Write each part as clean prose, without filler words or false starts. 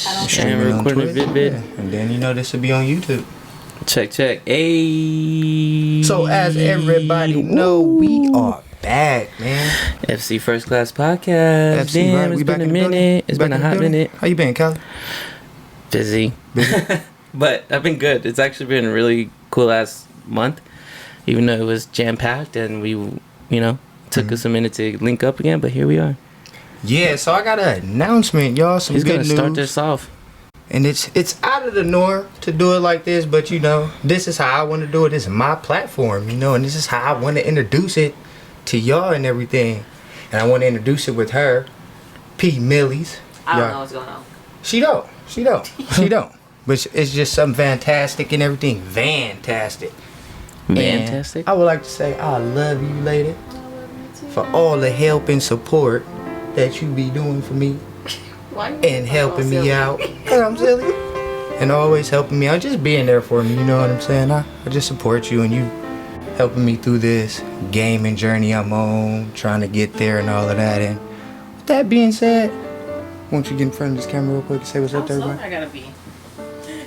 Streaming on Twitch. Yeah. And then, you know, this will be on YouTube. Check. Hey. So, as everybody know, we are back, man. FC First Class Podcast. FC, Damn, right? It's been a minute. It's been a hot minute. How you been, Cali? Busy. But I've been good. It's actually been a really cool ass month. Even though it was jam-packed and we, you know, took us a minute to link up again. But here we are. Yeah, so I got an announcement, y'all. Some good news. He's going to start this off. And it's out of the norm to do it like this, but you know, this is how I want to do it. This is my platform, you know, and this is how I want to introduce it to y'all and everything. And I want to introduce it with her, P. Millies. I don't know what's going on. She don't. But it's just something fantastic and everything. Fantastic. Fantastic. I would like to say I love you, lady, for all the help and support that you be doing for me. And helping me out. Cause I'm silly. And always helping me out. Just being there for me, you know what I'm saying? I just support you and you helping me through this gaming journey I'm on, trying to get there and all of that. And with that being said, won't you get in front of this camera real quick and say what's up to everybody? I gotta be.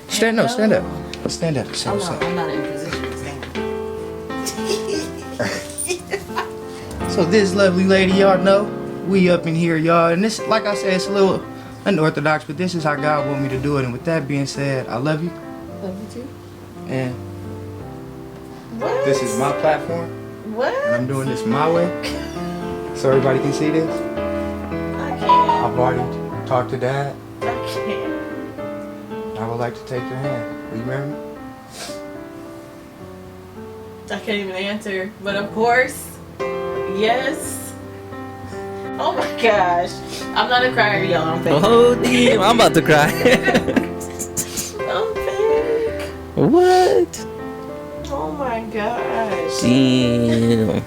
Stand up. Stand up. Say what's up. I'm not in position to stand. So this lovely lady, y'all know, we up in here, y'all. And this, like I said, it's a little unorthodox, but this is how God want me to do it. And with that being said, I love you. Love you too. And What? this is my platform. What? And I'm doing this my way. So everybody can see this. I can't. I've already talked to Dad. I can't. I would like to take your hand. Will you marry me? I can't even answer. But of course, yes. Oh my gosh. I'm not a crier, y'all. I'm fake. Oh, damn. I'm about to cry. I'm fake. What? Oh my gosh. Damn.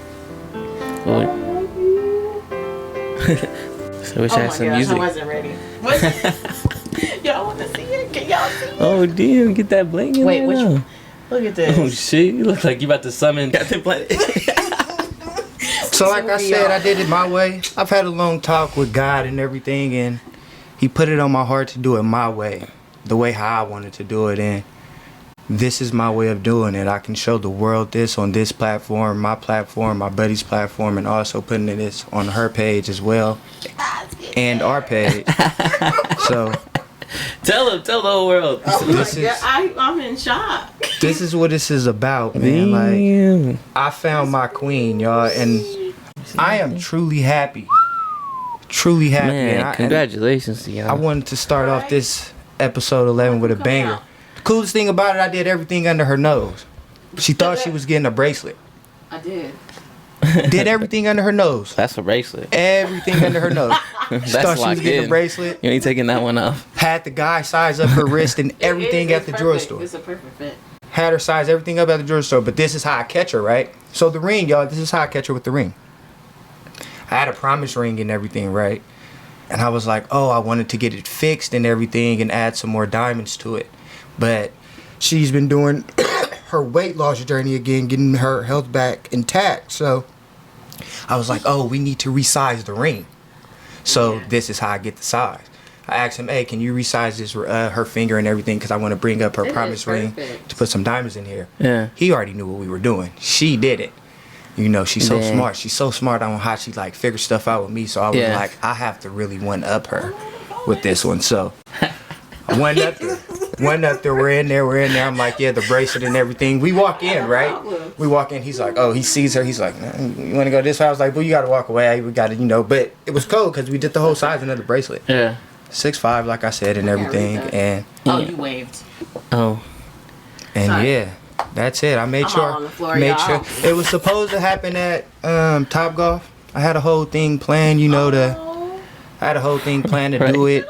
I love you. So I wish I had some gosh, music. I wasn't ready. Y'all want to see it? Can y'all see it? Oh, damn. Get that bling in Wait, there which now. one? Look at this. Oh, shit. You look like you about to summon Captain Planet. So like I said, I did it my way. I've had a long talk with God and everything, and He put it on my heart to do it my way. The way how I wanted to do it, and this is my way of doing it. I can show the world this on this platform, my buddy's platform, and also putting this on her page as well, and our page. So Tell the whole world. Oh This my is- God, I'm in shock. this is what this is about, man. Like, I found my queen, y'all, and I am truly happy. Truly happy. Man, and congratulations to y'all. I wanted to start off this episode 11 with a banger. The coolest thing about it, I did everything under her nose. She thought she was getting a bracelet. I did. Did everything under her nose. That's a bracelet. Everything under her nose. She That's thought she was locked getting in. a bracelet. You ain't taking that one off. Had the guy size up her wrist and everything at the drugstore. It's a perfect fit. Had her size everything up at the drugstore. But this is how I catch her, right? So the ring, y'all, this is how I catch her with the ring. I had a promise ring and everything, right? And I was like, oh, I wanted to get it fixed and everything and add some more diamonds to it. But she's been doing her weight loss journey again, getting her health back intact. So I was like, oh, we need to resize the ring. So this is how I get the size. I asked him, hey, can you resize this her finger and everything, because I want to bring up her It promise is ring perfect. to put some diamonds in here. Yeah. He already knew what we were doing. She did it. You know, she's so Yeah. smart. She's so smart on how she like figures stuff out with me. So I was Yeah. like, I have to really one up her with this one. So I went up there. We're in there. I'm like, yeah, the bracelet and everything. We walk in, right? We walk in. He's like, oh, he sees her. He's like, nah, you want to go this way? I was like, well, you got to walk away. We got to, you know. But it was cool because we did the whole size of the bracelet. Yeah. 6'5", like I said, and everything. read that. And Oh, you waved. Oh. Sorry. yeah. That's it. I made I'm sure. all on the floor, y'all. It was supposed to happen at Top Golf. I had a whole thing planned, you know, I had a whole thing planned to do it.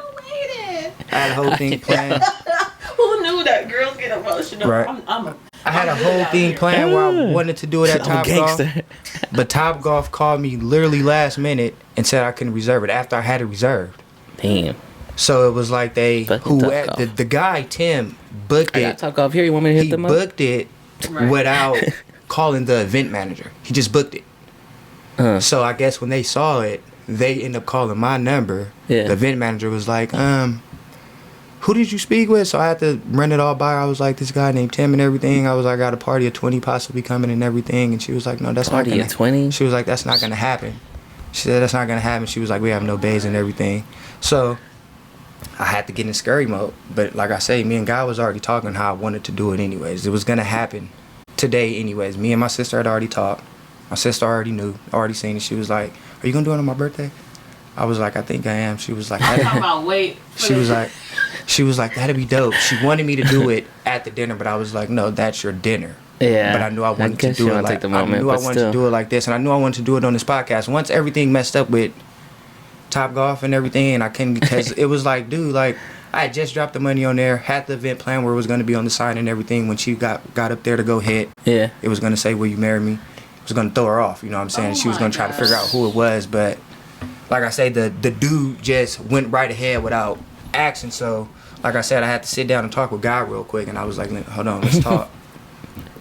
I had a whole thing planned. Who knew that girls get emotional? Right. I had a whole thing planned where I wanted to do it at I'm a Top Golf. gangster. But Top Golf called me literally last minute and said I couldn't reserve it after I had it reserved. Damn. So it was like Fucking Top Golf. the guy Tim booked I it. got talk off here. You want me to hit He them up? booked it Right. without calling the event manager. He just booked it. So I guess when they saw it, they ended up calling my number. Yeah. The event manager was like, who did you speak with? So I had to run it all by her. I was like, this guy named Tim and everything. I was like, I got a party of 20 possibly coming and everything. And she was like, no, that's not Party of 20? She was like, that's not gonna happen. She said, that's not gonna happen. She was like, we have no bays and everything. So I had to get in scurry mode. But like I say, me and Guy was already talking how I wanted to do it anyways. It was gonna happen today anyways. Me and my sister had already talked. My sister already knew, already seen it. She was like, are you gonna do it on my birthday? I was like, I think I am. She was like, she was like, that'd be dope. She wanted me to do it at the dinner, but I was like, no, that's your dinner. Yeah. But I knew I wanted to do it like to do it like this, and I knew I wanted to do it on this podcast. Once everything messed up with Top Golf and everything, and I couldn't, because it was like, dude, like I had just dropped the money on there, had the event plan where it was going to be on the sign and everything. When she got up there to go hit, yeah, it was going to say, will you marry me? It was going to throw her off, you know what I'm saying? She was going to try to figure out who it was, but like I say, the dude just went right ahead without asking. So like I said, I had to sit down and talk with God real quick, and I was like, hold on, let's talk.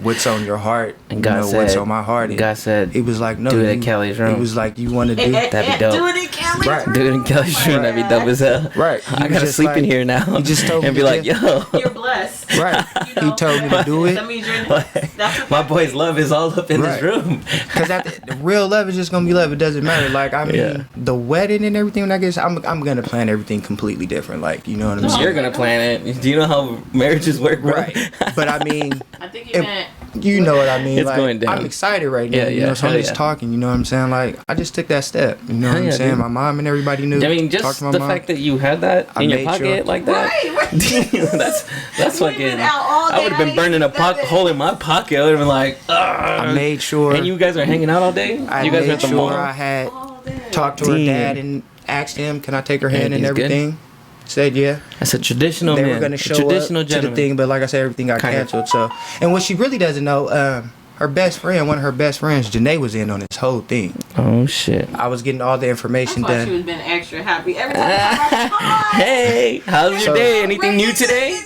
What's on your heart? And God said, what's on my heart? And God said, he was like, no, do it at Kelly's room. He was like, you want to do that'd be dope. Do it in Kelly's room. Do it in Kelly's room. That'd be dope as hell. Right. I gotta sleep in here now. He just told me and be like, yo, you're blessed. Right. You know, he told me to do it. That means you're my boy's love is all up in this room. Because the real love is just gonna be love. It doesn't matter. Like I mean, the wedding and everything. When I guess I'm gonna plan everything completely different. Like you know what I'm saying. You're gonna plan it. Do you know how marriages work, bro? Right. But I mean, I think you meant. You know what I mean? It's like, going down. I'm excited right now. You know, so I'm just talking. You know what I'm saying? Like, I just took that step. You know what I'm saying? Dude. My mom and everybody knew. I mean, just the fact that you had that in your pocket like that. Right. that's fucking. I would have been burning a hole in my pocket. I would have been like, ugh. I made sure. And you guys were hanging out all day? You guys were at the mall? I had talked to her dad and asked him, can I take her hand and everything? Good. Said yeah. That's a traditional man. They were going to show traditional up to the thing, but like I said, everything got canceled. So, and what she really doesn't know, her best friend, one of her best friends, Janae, was in on this whole thing. Oh shit! I was getting all the information done. She was been extra happy every time. Hey, how's your day? Anything new today?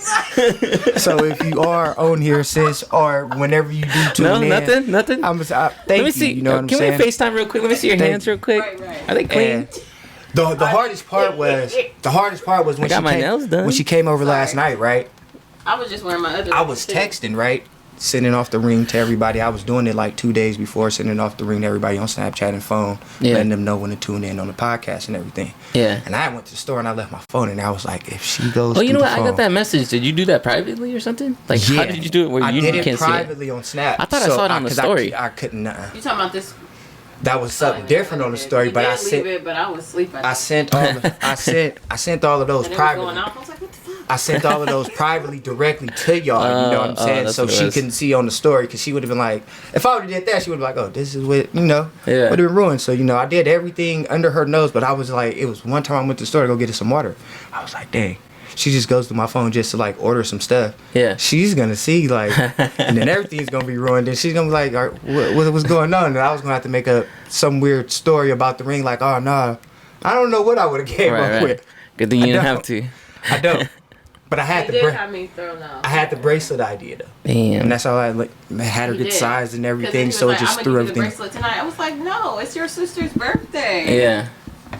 So if you are on here, sis, or whenever you do tune in, nothing. Let me see. You know what I'm saying? Can we FaceTime real quick? Let me see your hands real quick. Right. Are they clean? The hardest part was when she came over last night, right? I was just wearing my other. I was texting, right, sending off the ring to everybody. I was doing it like 2 days before, sending off the ring to everybody on Snapchat and phone, letting them know when to tune in on the podcast and everything. Yeah. And I went to the store and I left my phone, and I was like, if she goes, you know what? I got that message. Did you do that privately or something? Like, how did you do it? Where I you did can't it privately on Snap. I thought I saw it on the story. I couldn't. You talking about this? That was something different on the story, but I sent. But I was sleeping. I sent all of those privately. I sent all of those privately directly to y'all. You know what I'm saying? So she couldn't see on the story, because she would have been like, if I would have did that, she would have been like, oh, this is what would have been ruined. So I did everything under her nose, but I was like, it was one time I went to the store to go get her some water. I was like, dang. She just goes to my phone just to like order some stuff. Yeah. She's gonna see like, and then everything's gonna be ruined. And she's gonna be like, all right, what's going on? And I was gonna have to make up some weird story about the ring. Like, oh no, I don't know what I would have came up with. Good thing you didn't have to. I don't. But I had I had the bracelet idea though. Damn. And that's all I had her get sized and everything. So it just threw everything. The bracelet tonight. I was like, no, it's your sister's birthday. Yeah.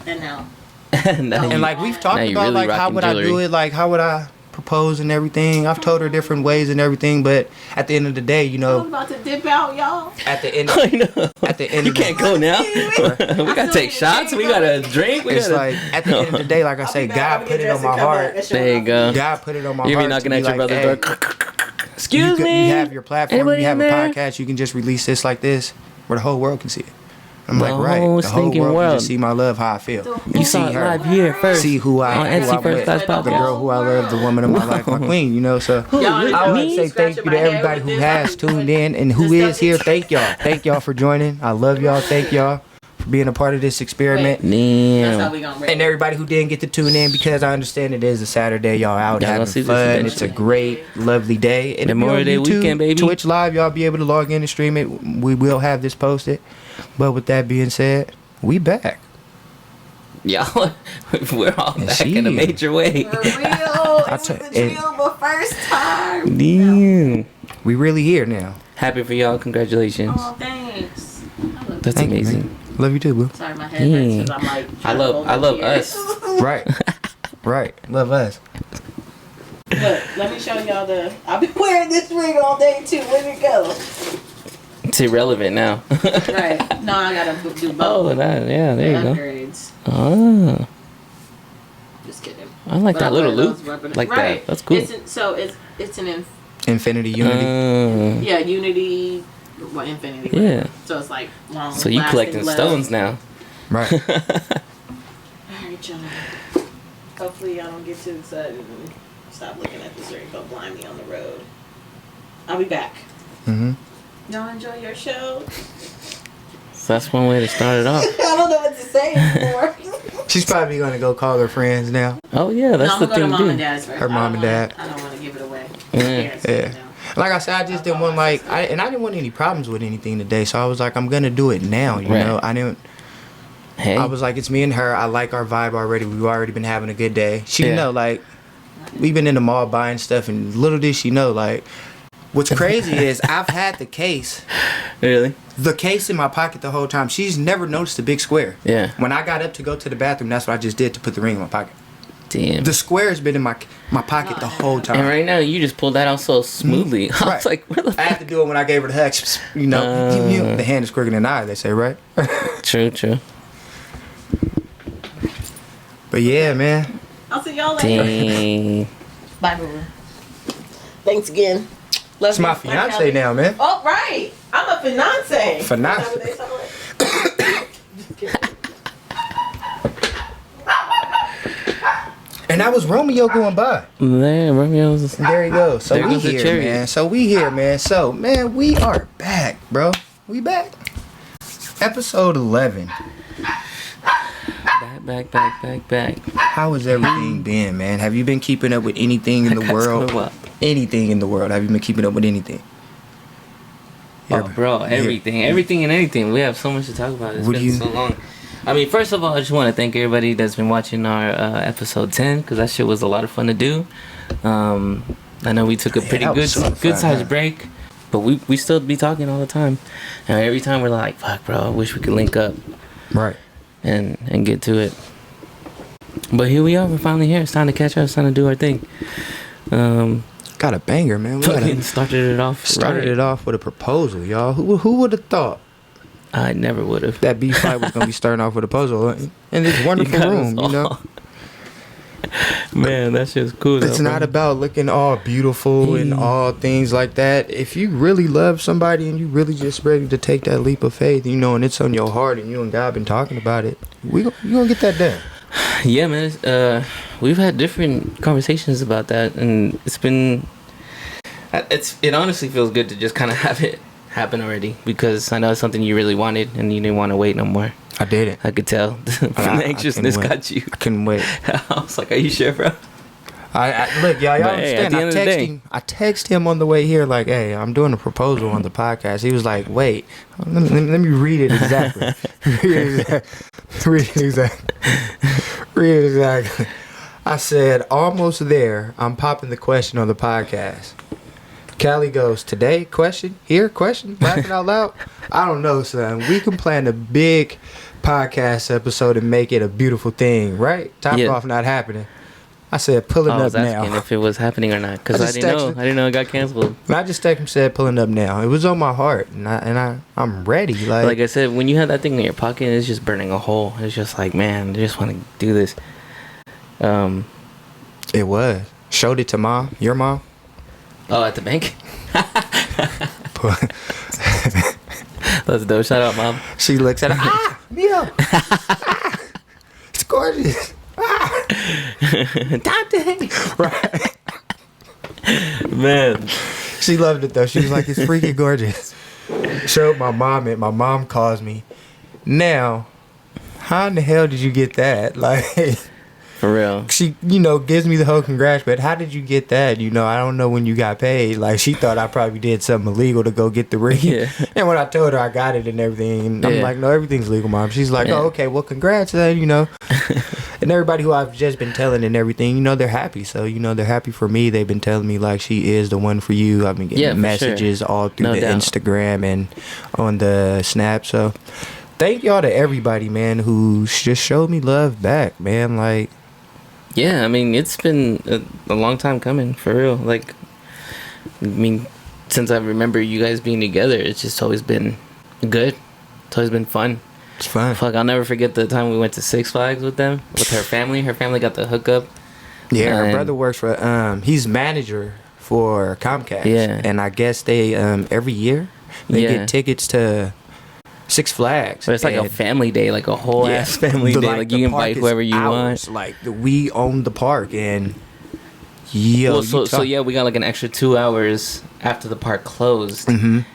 And now. And like we've talked about really like how would jewelry. I do it, like how would I propose and everything. I've told her different ways and everything, but at the end of the day, I'm about to dip out, y'all. At the end, you can't go now. We gotta take shots. We gotta drink. It's like at the end of the day, like I say, God put it on my heart. There you go. God put it on my heart. You be knocking at your brother's door. Excuse me. You have your platform. You have a podcast. You can just release this like this, where the whole world can see it. I'm like, right. The whole world can see my love, how I feel. You saw it live here first. See who I on FCFirstClassPodcast. The girl who I love, the woman of my life, my queen. So I want to say thank you to everybody who has tuned in and who is here. Thank y'all. Thank y'all for joining. I love y'all. Thank y'all for being a part of this experiment. And everybody who didn't get to tune in, because I understand it is a Saturday. Y'all out having fun. It's a great, lovely day. And Memorial Day weekend, baby. Twitch Live, y'all be able to log in and stream it. We will have this posted. But with that being said, we back. Y'all, we're all back in a major way. For real. It's the first time. Damn. We really here now. Happy for y'all. Congratulations. Oh, thanks. That's amazing. You, love you too, boo. Sorry, my head hurts because I'm like, I love us. Right. Right. Love us. Look, let me show y'all I've been wearing this ring all day too. Where'd it go? It's irrelevant now. Right. No, I gotta do both. Oh, there you go. Upgrades. Oh. Just kidding. I like that little loop. Like right. that. That's cool. It's an Infinity Unity. Yeah, Unity. Well, Infinity. Yeah. So it's like long. So you collecting stones now. Right. Alright, y'all. Hopefully y'all don't get too excited and stop looking at this ring go blind me on the road. I'll be back. Mm-hmm. Y'all enjoy your show? So that's one way to start it off. I don't know what to say anymore. She's probably gonna go call her friends now. Oh yeah, that's the thing to to mom do. and dad's first. Her mom and dad. I don't want to give it away. Yeah. Like I said, I just didn't want I didn't want any problems with anything today, so I was like, I'm gonna do it now. You know, I didn't. Hey. I was like, it's me and her. I like our vibe already. We've already been having a good day. She know, like, we've been in the mall buying stuff, and little did she know, like, what's crazy is I've had the case. Really? The case in my pocket the whole time. She's never noticed the big square. Yeah. When I got up to go to the bathroom, that's what I just did to put the ring in my pocket. Damn. The square has been in my pocket the whole time. And right now, you just pulled that out so smoothly. I was like, where the I had to do it when I gave her the hug. You know, the hand is quicker than the eye, they say, right? True. But yeah, man. I'll see y'all later. Dang. Bye, boo. Thanks again. Love It's my fiance now, man. Oh, right. I'm a fiance. Fiance. And that was Romeo going by. There, Romeo's. There you go. So There we goes the here, cherry. man. So man, we are back, bro. We back. Episode 11. Back. How has everything been, man? Have you been keeping up with anything in the world? Anything in the world? Have you been keeping up with anything? Oh, bro, everything and anything. We have so much to talk about. It's been so long. I mean, first of all, I just want to thank everybody that's been watching our episode 10, because that shit was a lot of fun to do. I know we took a pretty good sized break, but we still be talking all the time. And every time we're like, fuck, bro, I wish we could link up. Right. And get to it. But here we are. We're finally here. It's time to catch up. It's time to do our thing. Got a banger, man. We started it off with a proposal, y'all. Who would have thought? I never would have. That Bflight was gonna be starting off with a puzzle in this wonderful room, you know. Man, that shit's cool. It's not about looking all beautiful and all things like that. If you really love somebody and you really just ready to take that leap of faith, you know, and it's on your heart and you and God been talking about it, you gonna get that done. Yeah, man. We've had different conversations about that, and it honestly feels good to just kind of have it happen already, because I know it's something you really wanted and you didn't want to wait no more. I did it. I could tell. From the anxiousness got you. I couldn't wait. I was like, are you sure, bro? I look, y'all understand. I text him on the way here like, hey, I'm doing a proposal on the podcast. He was like, wait, let me read it exactly. Read it exactly. I said, almost there. I'm popping the question on the podcast. Cali goes, today, question, here, question, laughing out loud. I don't know, son. We can plan a big podcast episode and make it a beautiful thing, right? Top off not happening. I said, pulling up now. I was asking if it was happening or not, because I didn't know it got canceled. And I just texted him, said, pulling up now. It was on my heart, and I'm ready. Like I said, when you have that thing in your pocket, it's just burning a hole. It's just like, man, I just want to do this. It was. Showed it to mom, your mom. Oh, at the bank? That's dope. Shout out, mom. She looks at it. Mio. It's gorgeous. Dante. Right. Man. She loved it, though. She was like, it's freaking gorgeous. Showed my mom it. My mom calls me. Now, how in the hell did you get that? Like... For real. She, gives me the whole congrats, but how did you get that? I don't know when you got paid. Like, she thought I probably did something illegal to go get the ring. Yeah. And when I told her I got it and everything, I'm like, no, everything's legal, Mom. She's like, oh, okay, well, congrats, And everybody who I've just been telling and everything, they're happy. So, they're happy for me. They've been telling me, like, she is the one for you. I've been getting messages all through the Instagram and on the Snap. So, thank y'all to everybody, man, who just showed me love back, man. Like, Yeah, I mean, it's been a long time coming, for real. Like, I mean, since I remember you guys being together, it's just always been good. It's always been fun. It's fun. Fuck, I'll never forget the time we went to Six Flags with them, with her family. Her family got the hookup. Yeah, her brother works for, he's manager for Comcast. Yeah. And I guess they, every year, they get tickets to Six Flags. But it's like a family day, like a whole ass family day. Like you can invite whoever you want. Like we own the park, and yo. Well, so yeah, we got like an extra 2 hours after the park closed, and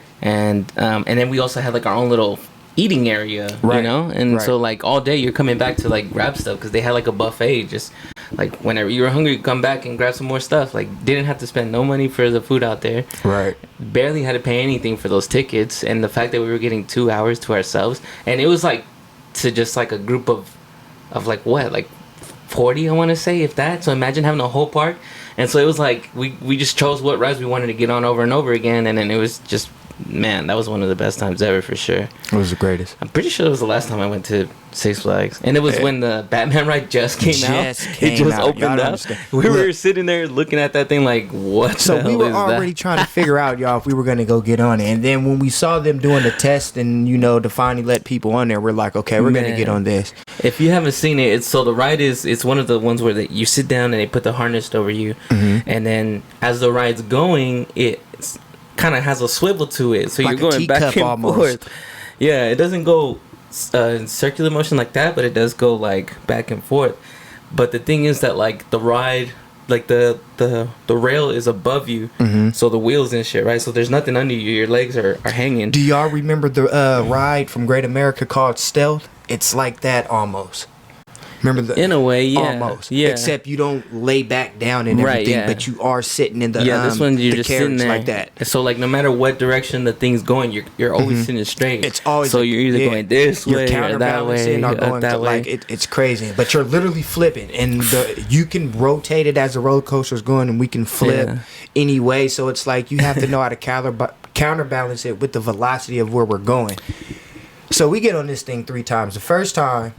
then we also had like our own little eating area, right. You know, and so like all day you're coming back to like grab stuff because they had like a buffet. Just like whenever you were hungry, you come back and grab some more stuff. Like didn't have to spend no money for the food out there. Right. Barely had to pay anything for those tickets, and the fact that we were getting 2 hours to ourselves, and it was like to just like a group of like what, like 40, I want to say, if that. So imagine having a whole park. And so it was like we just chose what rides we wanted to get on over and over again, and then it was just, man, that was one of the best times ever for sure. It was the greatest. I'm pretty sure it was the last time I went to Six Flags, and it was when the Batman ride just came out. It just opened up. We were sitting there looking at that thing like, what? So the hell we were is already that? trying to figure out, y'all, if we were gonna go get on it. And then when we saw them doing the test, and to finally let people on there, we're like, okay, we're gonna get on this. If you haven't seen it, it's the ride it's one of the ones where you sit down and they put the harness over you, and then as the ride's going, it's kind of has a swivel to it, so like you're going back and almost. forth. Yeah, it doesn't go in circular motion like that, but it does go like back and forth. But the thing is that like the ride, like the rail is above you, so the wheels and shit, right? So there's nothing under you. Your legs are hanging. Do y'all remember the ride from Great America called Stealth? It's like that almost. Remember in a way, yeah, almost, yeah. Except you don't lay back down and everything, yeah. But you are sitting in the this one you're just sitting there like that. So like no matter what direction the thing's going, you're always sitting straight. It's always so you're either going this way or that way or going that way. Like it's crazy, but you're literally flipping, and you can rotate it as the roller coaster's going, and we can flip any way. So it's like you have to know how to counterbalance it with the velocity of where we're going. So we get on this thing 3 times. The first time,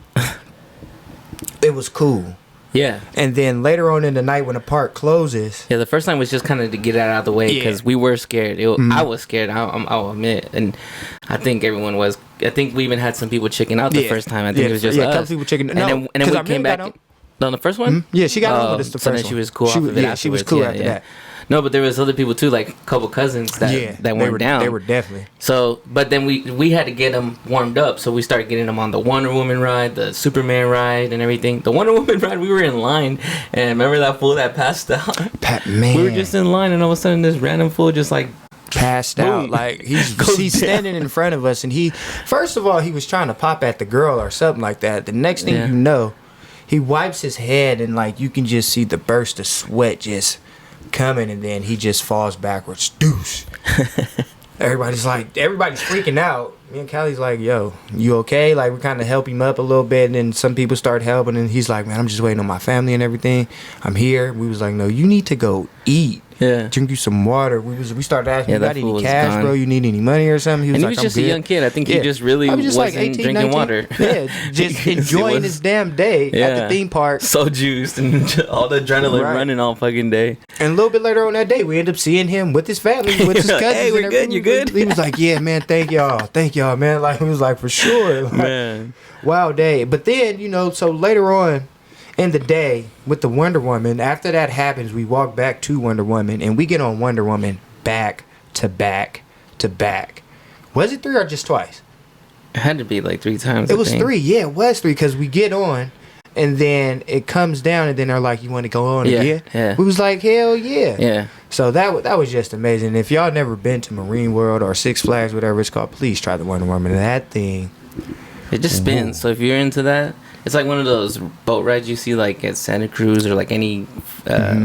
it was cool. Yeah. And then later on in the night when the park closes. Yeah, the first time was just kind of to get it out of the way because we were scared. I was scared, I'll admit. And I think everyone was. I think we even had some people checking out the first time. I think it was just us. A couple people checking out. And then we came back. On the first one? Yeah, she got on with us the first one. So then she was cool off of it afterwards. She was cool after that. No, but there was other people too, like a couple cousins that weren't down. They were definitely. So, but then we had to get them warmed up. So we started getting them on the Wonder Woman ride, the Superman ride, and everything. The Wonder Woman ride, we were in line, and remember that fool that passed out? Man. We were just in line, and all of a sudden this random fool just like passed out. Like he's standing in front of us, and he first of all he was trying to pop at the girl or something like that. The next thing you know, he wipes his head, and like you can just see the burst of sweat just coming, and then he just falls backwards. Deuce. Everybody's freaking out. Me and Callie's like, yo, you okay? Like, we kind of help him up a little bit, and then some people start helping, and he's like, man, I'm just waiting on my family and everything. I'm here. We was like, no, you need to go eat. Yeah. Drink you some water. We started asking, you got any cash, gone. bro? You need any money or something? He was and he was just a young kid. I think he just really wasn't like 18, drinking 19. Water. Yeah, just enjoying his damn day at the theme park. So juiced and all the adrenaline running all fucking day. And a little bit later on that day, we ended up seeing him with his family, with his cousins. Hey, we're good. You good? He was like, yeah, man, thank y'all, man. Like, he was like, for sure. Like, man. Wow day. But then, so later on in the day with the Wonder Woman, after that happens, we walk back to Wonder Woman, and we get on Wonder Woman back to back to back. Was it 3 or just twice? It had to be like 3 times. It was 3. Yeah, it was 3 because we get on, and then it comes down, and then they're like, you want to go on again? Yeah. We was like, hell yeah. Yeah. So that was just amazing. If y'all never been to Marine World or Six Flags, whatever it's called, please try the Wonder Woman. That thing. It just spins. So if you're into that, it's like one of those boat rides you see like at Santa Cruz or like any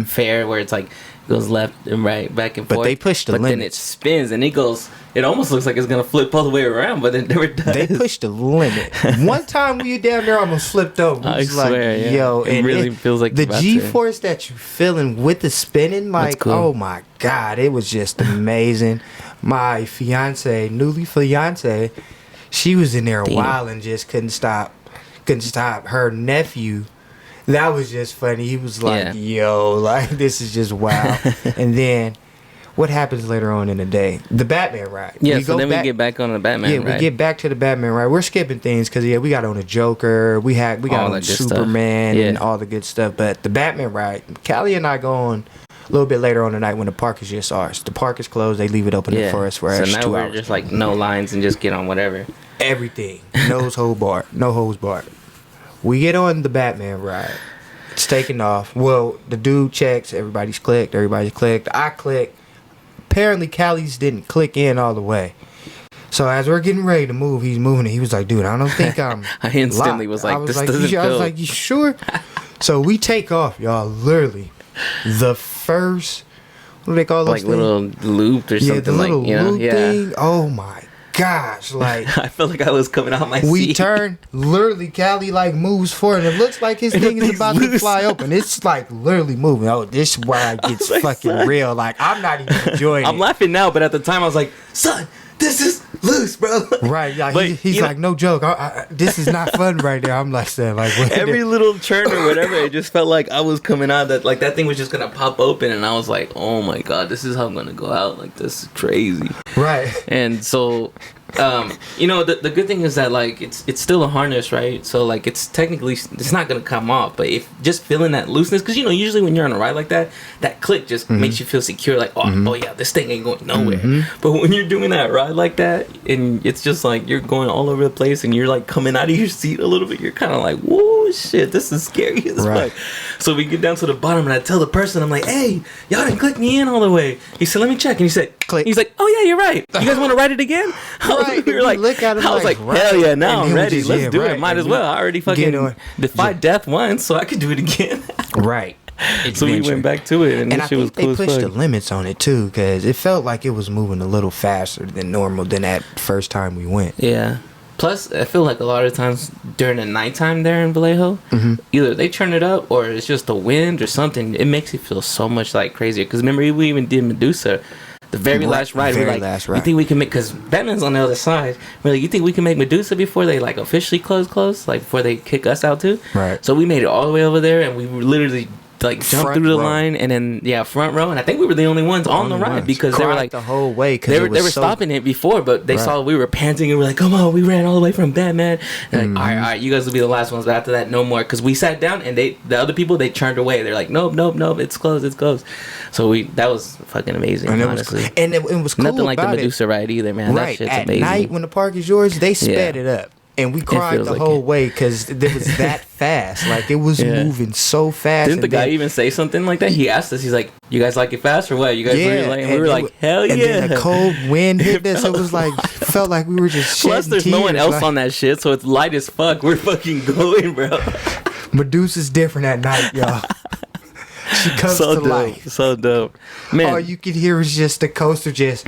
fair where it's like goes left and right, back and forth. But they push the limit. But then it spins and it goes. It almost looks like it's gonna flip all the way around, but it never does. They push the limit. One time we were down there, I almost flipped over. I swear, like, yo, it really feels like the G-force that you feeling with the spinning. Like, cool. Oh my god, it was just amazing. My newly fiance, she was in there a while and just couldn't stop. Her nephew, That was just funny. He was like, yo, like, this is just wow. And then, what happens later on in the day? The Batman ride. Yeah, we get back on the Batman ride. Yeah, we get back to the Batman ride. We're skipping things because, we got on a Joker. We got on Superman and all the good stuff. But the Batman ride, Cali and I go on a little bit later on tonight when the park is just ours. The park is closed. They leave it open for us for 2 hours. So now we're just like no lines and just get on whatever. Everything. No hose bar. We get on the Batman ride. It's taking off. Well, the dude checks. Everybody's clicked. I click. Apparently, Cali's didn't click in all the way. So as we're getting ready to move, he's moving it. He was like, dude, I don't think I'm I instantly was like, this doesn't feel. I was like, you sure? So we take off, y'all. Literally, the first, what do they call those like things? Little loop or something. Yeah, the little loop thing. Oh my gosh, like I felt like I was coming out my seat. We turn, literally, Cali like moves forward, and it looks like his thing is about to fly open. It's like literally moving. Oh, this is where it gets like, fucking son. Real. Like I'm not even enjoying it. I'm laughing now, but at the time I was like, son, this is loose, bro. Right? Yeah. He's like, no joke. This is not fun right now. I'm like saying, like every little turn or whatever, it just felt like I was coming out. That like that thing was just gonna pop open, and I was like, oh my god, this is how I'm gonna go out. Like this is crazy. Right. And so. The good thing is that like it's still a harness, right? So like it's technically it's not gonna come off, but if just feeling that looseness, because usually when you're on a ride like that click just makes you feel secure, like oh yeah, this thing ain't going nowhere. But when you're doing that ride like that, and it's just like you're going all over the place, and you're like coming out of your seat a little bit, you're kind of like, whoa, shit, this is scary as fuck. So we get down to the bottom, and I tell the person, I'm like, hey, y'all didn't click me in all the way. He said, let me check, and he said, click. He's like, oh yeah, you're right. You guys want to ride it again? Right. We were like, look at him I was like, right. hell yeah, now I'm ready. Just, Let's do it. Might as well. I already fucking defied death once, so I could do it again. Right. So we went back to it, and this shit was cool as fuck. They pushed the limits on it too, because it felt like it was moving a little faster than normal than that first time we went. Yeah. Plus, I feel like a lot of times during the nighttime there in Vallejo, either they turn it up or it's just the wind or something. It makes it feel so much like crazier. Because remember, we even did Medusa. The very last ride, we're like, you think we can make, because Batman's on the other side, we're like, you think we can make Medusa before they like officially close, like before they kick us out too? Right. So we made it all the way over there, and we were literally like jumped through the line, and then front row, and I think we were the only ones on the ride because they were like the whole way, they were stopping it before, but they saw we were panting and we're like, come on, we ran all the way from Batman, and like, all right, you guys will be the last ones, but after that, no more, because we sat down and the other people, they turned away. They're like, nope, it's closed. So that was fucking amazing, and honestly. It was cool. Nothing like the Medusa ride either, man. Right. That shit's at amazing. Night when the park is yours, they sped it up. And we cried the whole way because it was that fast. Like, it was moving so fast. Didn't the guy even say something like that? He asked us, he's like, you guys like it fast or what? You guys really like it? And we were like, hell yeah. And then the cold wind hit us. It was like, felt like we were just shedding Plus, there's tears. No one else on that shit, so it's light as fuck. We're fucking going, bro. Medusa's different at night, y'all. She comes so to dope, life. So dope. Man. All you could hear is just the coaster just...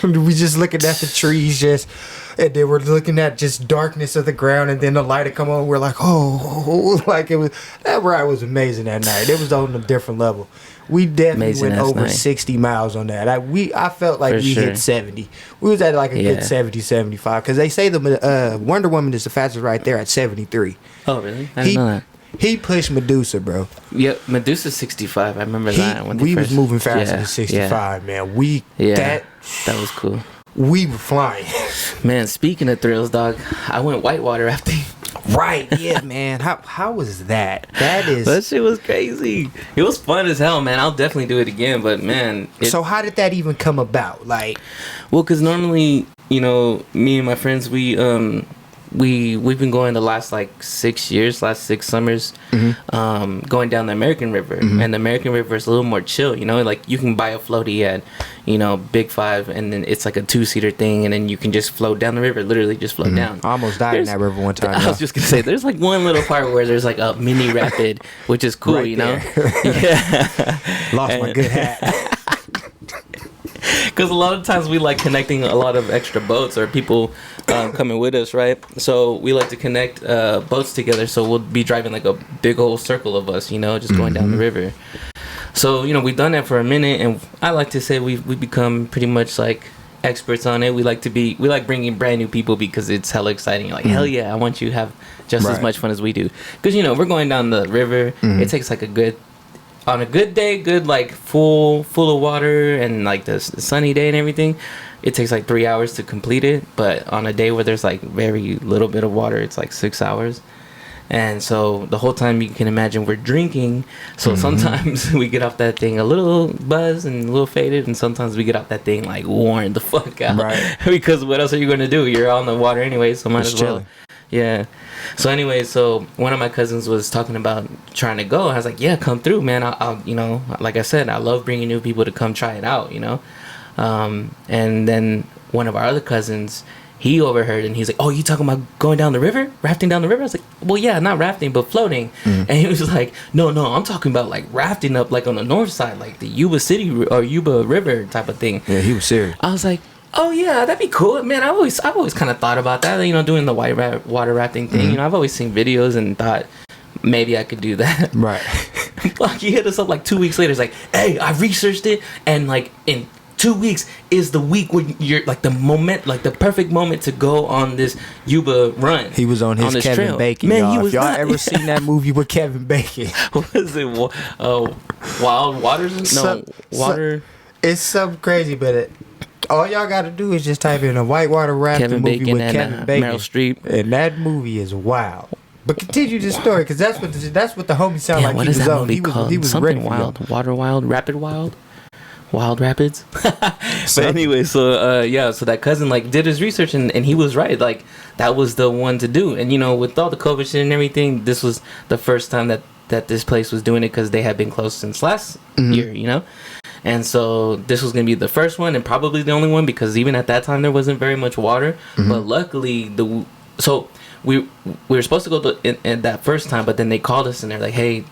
we just looking at the trees just... And then we're looking at just darkness of the ground, and then the light would come on. We're like, oh, like it was. That ride was amazing that night. It was on a different level. We definitely went over 60 miles on that. I felt like we hit 70. We was at like a good 70, 75. Because they say the Wonder Woman is the fastest right there at 73. Oh, really? I didn't know that. He pushed Medusa, bro. Yep, Medusa's 65. I remember that. When we was moving faster than 65, man. That was cool. We were flying. Man, speaking of thrills, dog, I went whitewater rafting. Right, yeah, man. How was that? That shit was crazy. It was fun as hell, man. I'll definitely do it again, but man. So how did that even come about? Like, well, because normally, me and my friends, we've been going the last like 6 years, last 6 summers, going down the American River, and the American River is a little more chill. Like you can buy a floaty at, Big 5, and then it's like a 2-seater thing, and then you can just float down the river, literally just float down. I almost died in that river one time. I was just gonna say, there's like one little part where there's like a mini rapid, which is cool, right Yeah. Lost my good hat. Because a lot of times we like connecting a lot of extra boats or people coming with us, right? So we like to connect boats together. So we'll be driving like a big old circle of us, just going down the river. So, we've done that for a minute. And I like to say we've become pretty much like, experts on it. We like bringing brand new people because it's hella exciting. You're like, hell yeah, I want you to have just as much fun as we do. Because, you know, we're going down the river. It takes like on a good day, like full of water and like the sunny day and everything, it takes like 3 hours to complete it. But on a day where there's like very little bit of water, it's like 6 hours. And so the whole time, you can imagine, we're drinking. So sometimes we get off that thing a little buzzed and a little faded, and sometimes we get off that thing like worn the fuck out. Right. Because what else are you going to do? You're on the water anyway, so might as well. Yeah. So anyway, so one of my cousins was talking about trying to go. I was like, yeah, come through, man. I'll you know, like I said, I love bringing new people to come try it out, you know. And then one of our other cousins, he overheard, and he's like, oh, you talking about going down the river? Rafting down the river? I was like, well, yeah, not rafting, but floating. And he was like, no, I'm talking about like rafting up like on the north side, like the Yuba City or Yuba River type of thing. Yeah, he was serious. I was like, oh yeah, that'd be cool, man. I've always kind of thought about that, you know, doing the water rafting thing. You know, I've always seen videos and thought maybe I could do that. Right. Fuck, he hit us up like 2 weeks later. He's like, hey, I researched it, and like in 2 weeks is the week when you're like the perfect moment to go on this Yuba run. He was on his Kevin trail. Bacon, man. Y'all. If y'all ever seen that movie with Kevin Bacon? What is it? Wild Waters? No, water. It's something crazy, but all y'all got to do is just type in a whitewater rafting movie with Kevin Bacon. Meryl Streep. And that movie is wild. But continue this story, because that's what the homie sound like. What he is was that on. movie called? He was something ready wild. Water Wild? Rapid Wild? Wild Rapids. But anyway, so so that cousin like did his research, and he was right. Like that was the one to do. And you know, with all the COVID shit and everything, this was the first time that this place was doing it, because they had been closed since last year, you know. And so this was gonna be the first one, and probably the only one, because even at that time there wasn't very much water. But luckily we were supposed to go in that first time, but then they called us and they're like, hey,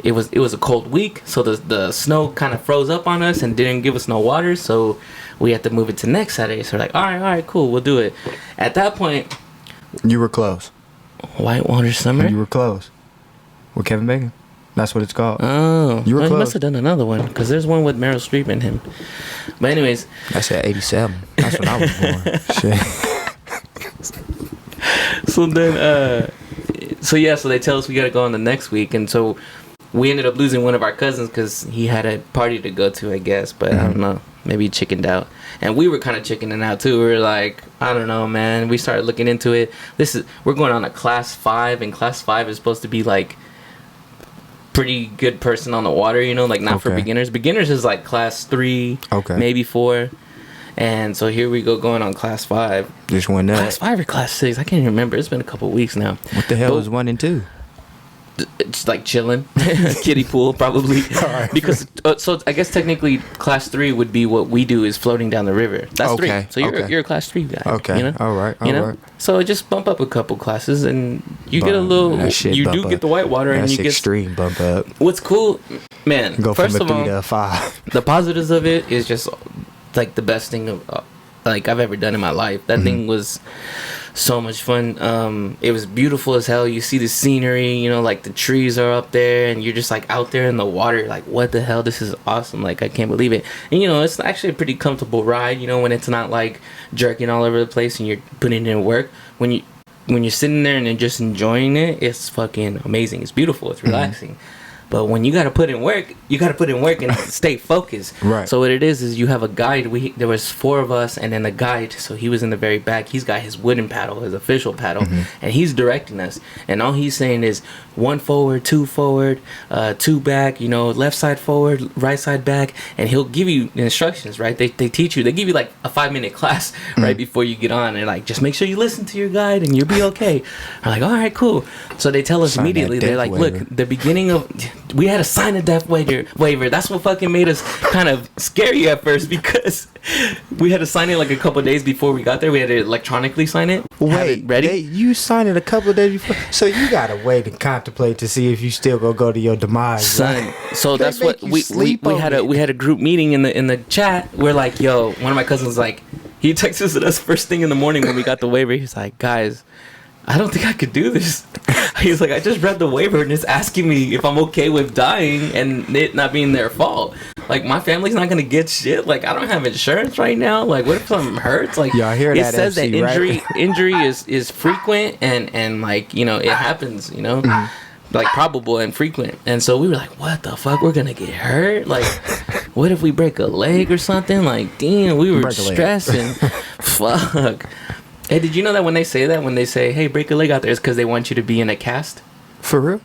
it was a cold week, so the snow kind of froze up on us and didn't give us no water, so we had to move it to next Saturday. So we're like, all right, cool, we'll do it. At that point, you were close. Whitewater Summer. You were close with Kevin Bacon. That's what it's called. Oh, you were close. He must have done another one, because there's one with Meryl Streep in him. But anyways, that's at 87. That's when I was born. Shit. So then, so they tell us we gotta go on the next week, and so we ended up losing one of our cousins because he had a party to go to, I guess. But I don't know, maybe he chickened out, and we were kind of chickening out too. We were like, I don't know, man. We started looking into it. We're going on a class 5, and class 5 is supposed to be like pretty good person on the water, you know, like not for beginners. Beginners is like class 3, maybe 4. And so here we go, going on class 5. Just went up. Class 5 or class 6? I can't even remember. It's been a couple weeks now. What the hell is 1 and 2? It's like chilling, kiddie pool probably. Right. Because so I guess technically class 3 would be what we do, is floating down the river. That's 3. So you're a class 3 guy. Okay. You know? All right. So just bump up a couple classes, and you get a little. You do get the whitewater, and you get extreme bump up. What's cool, man? Go from a 3 to a 5. The positives of it is just like the best thing like I've ever done in my life. That thing was so much fun. It was beautiful as hell. You see the scenery, you know, like the trees are up there, and you're just like out there in the water, like, what the hell, this is awesome, like I can't believe it. And you know, it's actually a pretty comfortable ride, you know, when it's not like jerking all over the place and you're putting in work. When you're sitting there and you're just enjoying it, it's fucking amazing. It's beautiful, it's relaxing. But when you gotta put in work, and stay focused. Right. So what it is you have a guide. There was 4 of us, and then a guide. So he was in the very back. He's got his wooden paddle, his official paddle, and he's directing us. And all he's saying is 1 forward, 2 forward, 2 back. You know, left side forward, right side back, and he'll give you instructions. Right? They teach you. They give you like a 5-minute class right before you get on. And like, just make sure you listen to your guide, and you'll be okay. I'm like, all right, cool. So they tell us immediately. They're like, look, the beginning of. We had to sign a death waiver. That's what fucking made us kind of scary at first, because we had to sign it like a couple of days before we got there. We had to electronically sign it. Wait, ready? You signed it a couple of days before, so you gotta wait and contemplate to see if you still gonna go to your demise. Son, right? So that's what we had a group meeting in the chat. We're like, yo, one of my cousins like, he texted us first thing in the morning when we got the waiver. He's like, guys, I don't think I could do this. He's like, I just read the waiver and it's asking me if I'm okay with dying and it not being their fault. Like, my family's not gonna get shit. Like, I don't have insurance right now. Like, what if something hurts? Like, Y'all hear it that, says FC, that right? injury is frequent and like, you know, it happens, you know, like probable and frequent. And so we were like, what the fuck? We're gonna get hurt? Like, what if we break a leg or something? Like, damn, we were stressing. Fuck. Hey, did you know that when they say, hey, break a leg out there, it's because they want you to be in a cast? For real?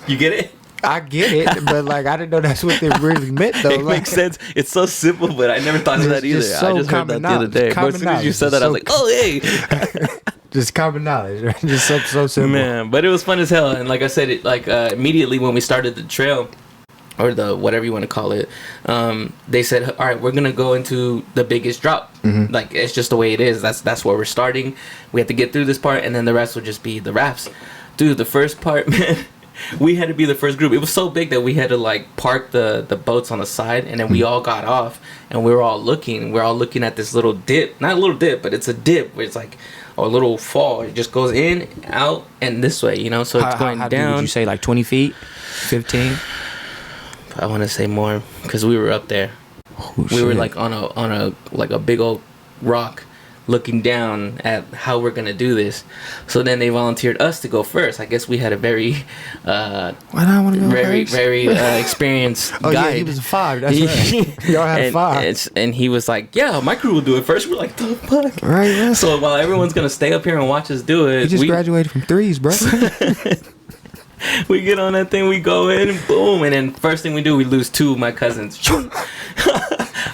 You get it? I get it, but like I didn't know that's what they really meant though. It makes sense. It's so simple, but I never thought of that either. So I just heard that the other day. But as soon as you said that, I was like, oh, hey. Just common knowledge, right? Just so simple. Man, but it was fun as hell. And like I said, immediately when we started the trail, or the whatever you want to call it, they said, all right, we're gonna go into the biggest drop. Like, it's just the way it is. That's where we're starting. We have to get through this part, and then the rest will just be the rafts. Dude, the first part, man, we had to be the first group. It was so big that we had to like park the boats on the side, and then we all got off, and we were all looking. We're all looking at this little dip, not a little dip, but it's a dip where it's like a little fall. It just goes in, out, and this way, you know. So it's going how down. Would you say like 20 feet, 15? I want to say more because we were up there. We were like on a big old rock, looking down at how we're gonna do this. So then they volunteered us to go first. I guess we had a very why do I want to go very first? very experienced Oh guide. yeah, he was a 5. That's right. Y'all had a 5. And he was like, yeah, my crew will do it first. We're like, the fuck? Right, man. So while everyone's gonna stay up here and watch us do it, He just graduated from 3s, bro. we get on that thing, we go in, and boom, and then first thing we do, we lose 2 of my cousins.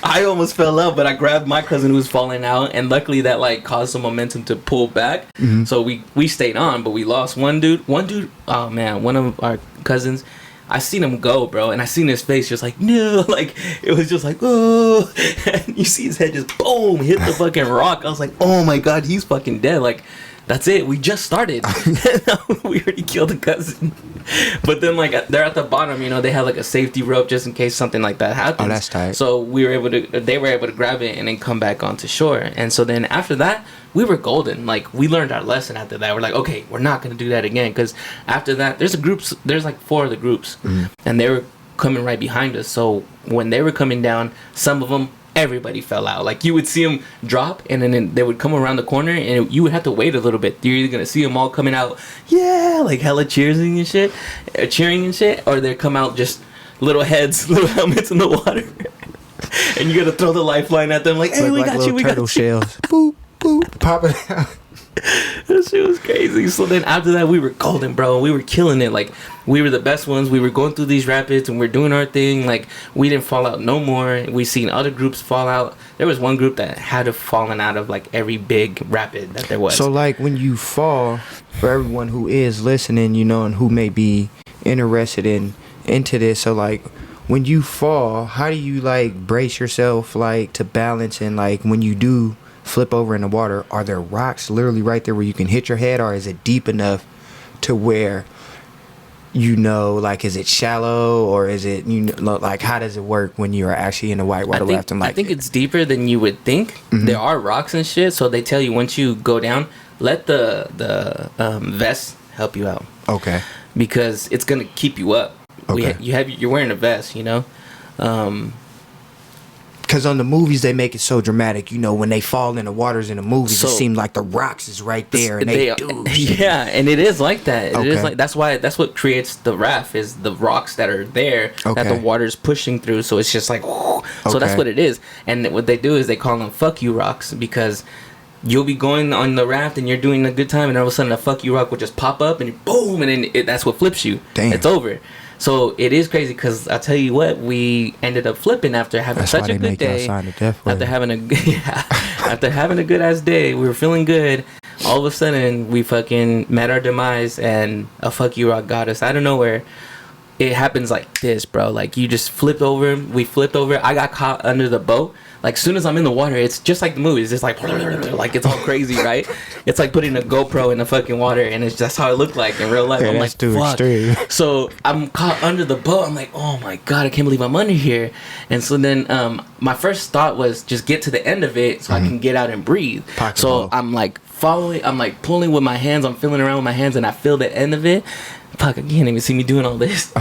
I almost fell out, but I grabbed my cousin who was falling out, and luckily that like caused some momentum to pull back. So we stayed on, but we lost one dude. Oh man, one of our cousins, I seen him go, bro, and I seen his face just like, no, like it was just like, oh, and you see his head just boom hit the fucking rock. I was like, oh my god, he's fucking dead. Like, that's it. We just started. We already killed a cousin. But then, like, they're at the bottom. You know, they have like a safety rope just in case something like that happens. Oh, that's tight. So they were able to grab it and then come back onto shore. And so then after that, we were golden. Like, we learned our lesson after that. We're like, okay, we're not gonna do that again. Because after that, there's like 4 of the groups, and they were coming right behind us. So when they were coming down, some of them, everybody fell out. Like, you would see them drop, and then they would come around the corner, and you would have to wait a little bit. You're either gonna see them all coming out, yeah, like hella cheering and shit, or they come out just little heads, little helmets in the water, and you gotta throw the lifeline at them, like, hey, we got you, we got turtle you. shells. Boop boop, pop it out. That shit was crazy. So then after that, we were golden, bro. We were killing it. Like, we were the best ones. We were going through these rapids and we're doing our thing. Like, we didn't fall out no more. We seen other groups fall out. There was one group that had to fallen out of like every big rapid that there was. So like when you fall, for everyone who is listening, you know, and who may be interested into this, so like when you fall, how do you like brace yourself like to balance, and like when you do flip over in the water, are there rocks literally right there where you can hit your head, or is it deep enough to where, you know, like, is it shallow, or is it, you know, like, how does it work when you're actually in the whitewater rafting? Like, I think it's deeper than you would think. There are rocks and shit, so they tell you once you go down, let the vest help you out. Okay. Because it's gonna keep you up. Okay. You're wearing a vest, you know. Because on the movies, they make it so dramatic. You know, when they fall in the waters in the movies, it seems like the rocks is right there, and they do. Yeah, and it is like that. It is Okay. like that's what creates the raft, is the rocks that are there that the Okay. water's pushing through. So it's just like, so that's Okay. what it is. And what they do is they call them "fuck you" rocks, because you'll be going on the raft and you're doing a good time, and all of a sudden a "fuck you" rock will just pop up and boom, and then that's what flips you. Damn. It's over. So it is crazy, because I tell you what, we ended up flipping after having such a good day. After having a good ass day, we were feeling good. All of a sudden, we fucking met our demise, and a "fuck you" rock got us out of nowhere. It happens like this, bro. Like, you just flipped over. We flipped over. I got caught under the boat. Like, soon as I'm in the water, it's just like the movies. It's like it's all crazy, right? It's like putting a GoPro in the fucking water, and it's just how it looked like in real life. Yeah, I'm that's like, too fuck. extreme. So I'm caught under the boat. I'm like, oh my god, I can't believe I'm under here. And so then my first thought was just get to the end of it so I can get out and breathe. Pocket So ball. I'm like following, I'm like pulling with my hands. I'm feeling around with my hands, and I feel the end of it. Fuck, I can't even see me doing all this.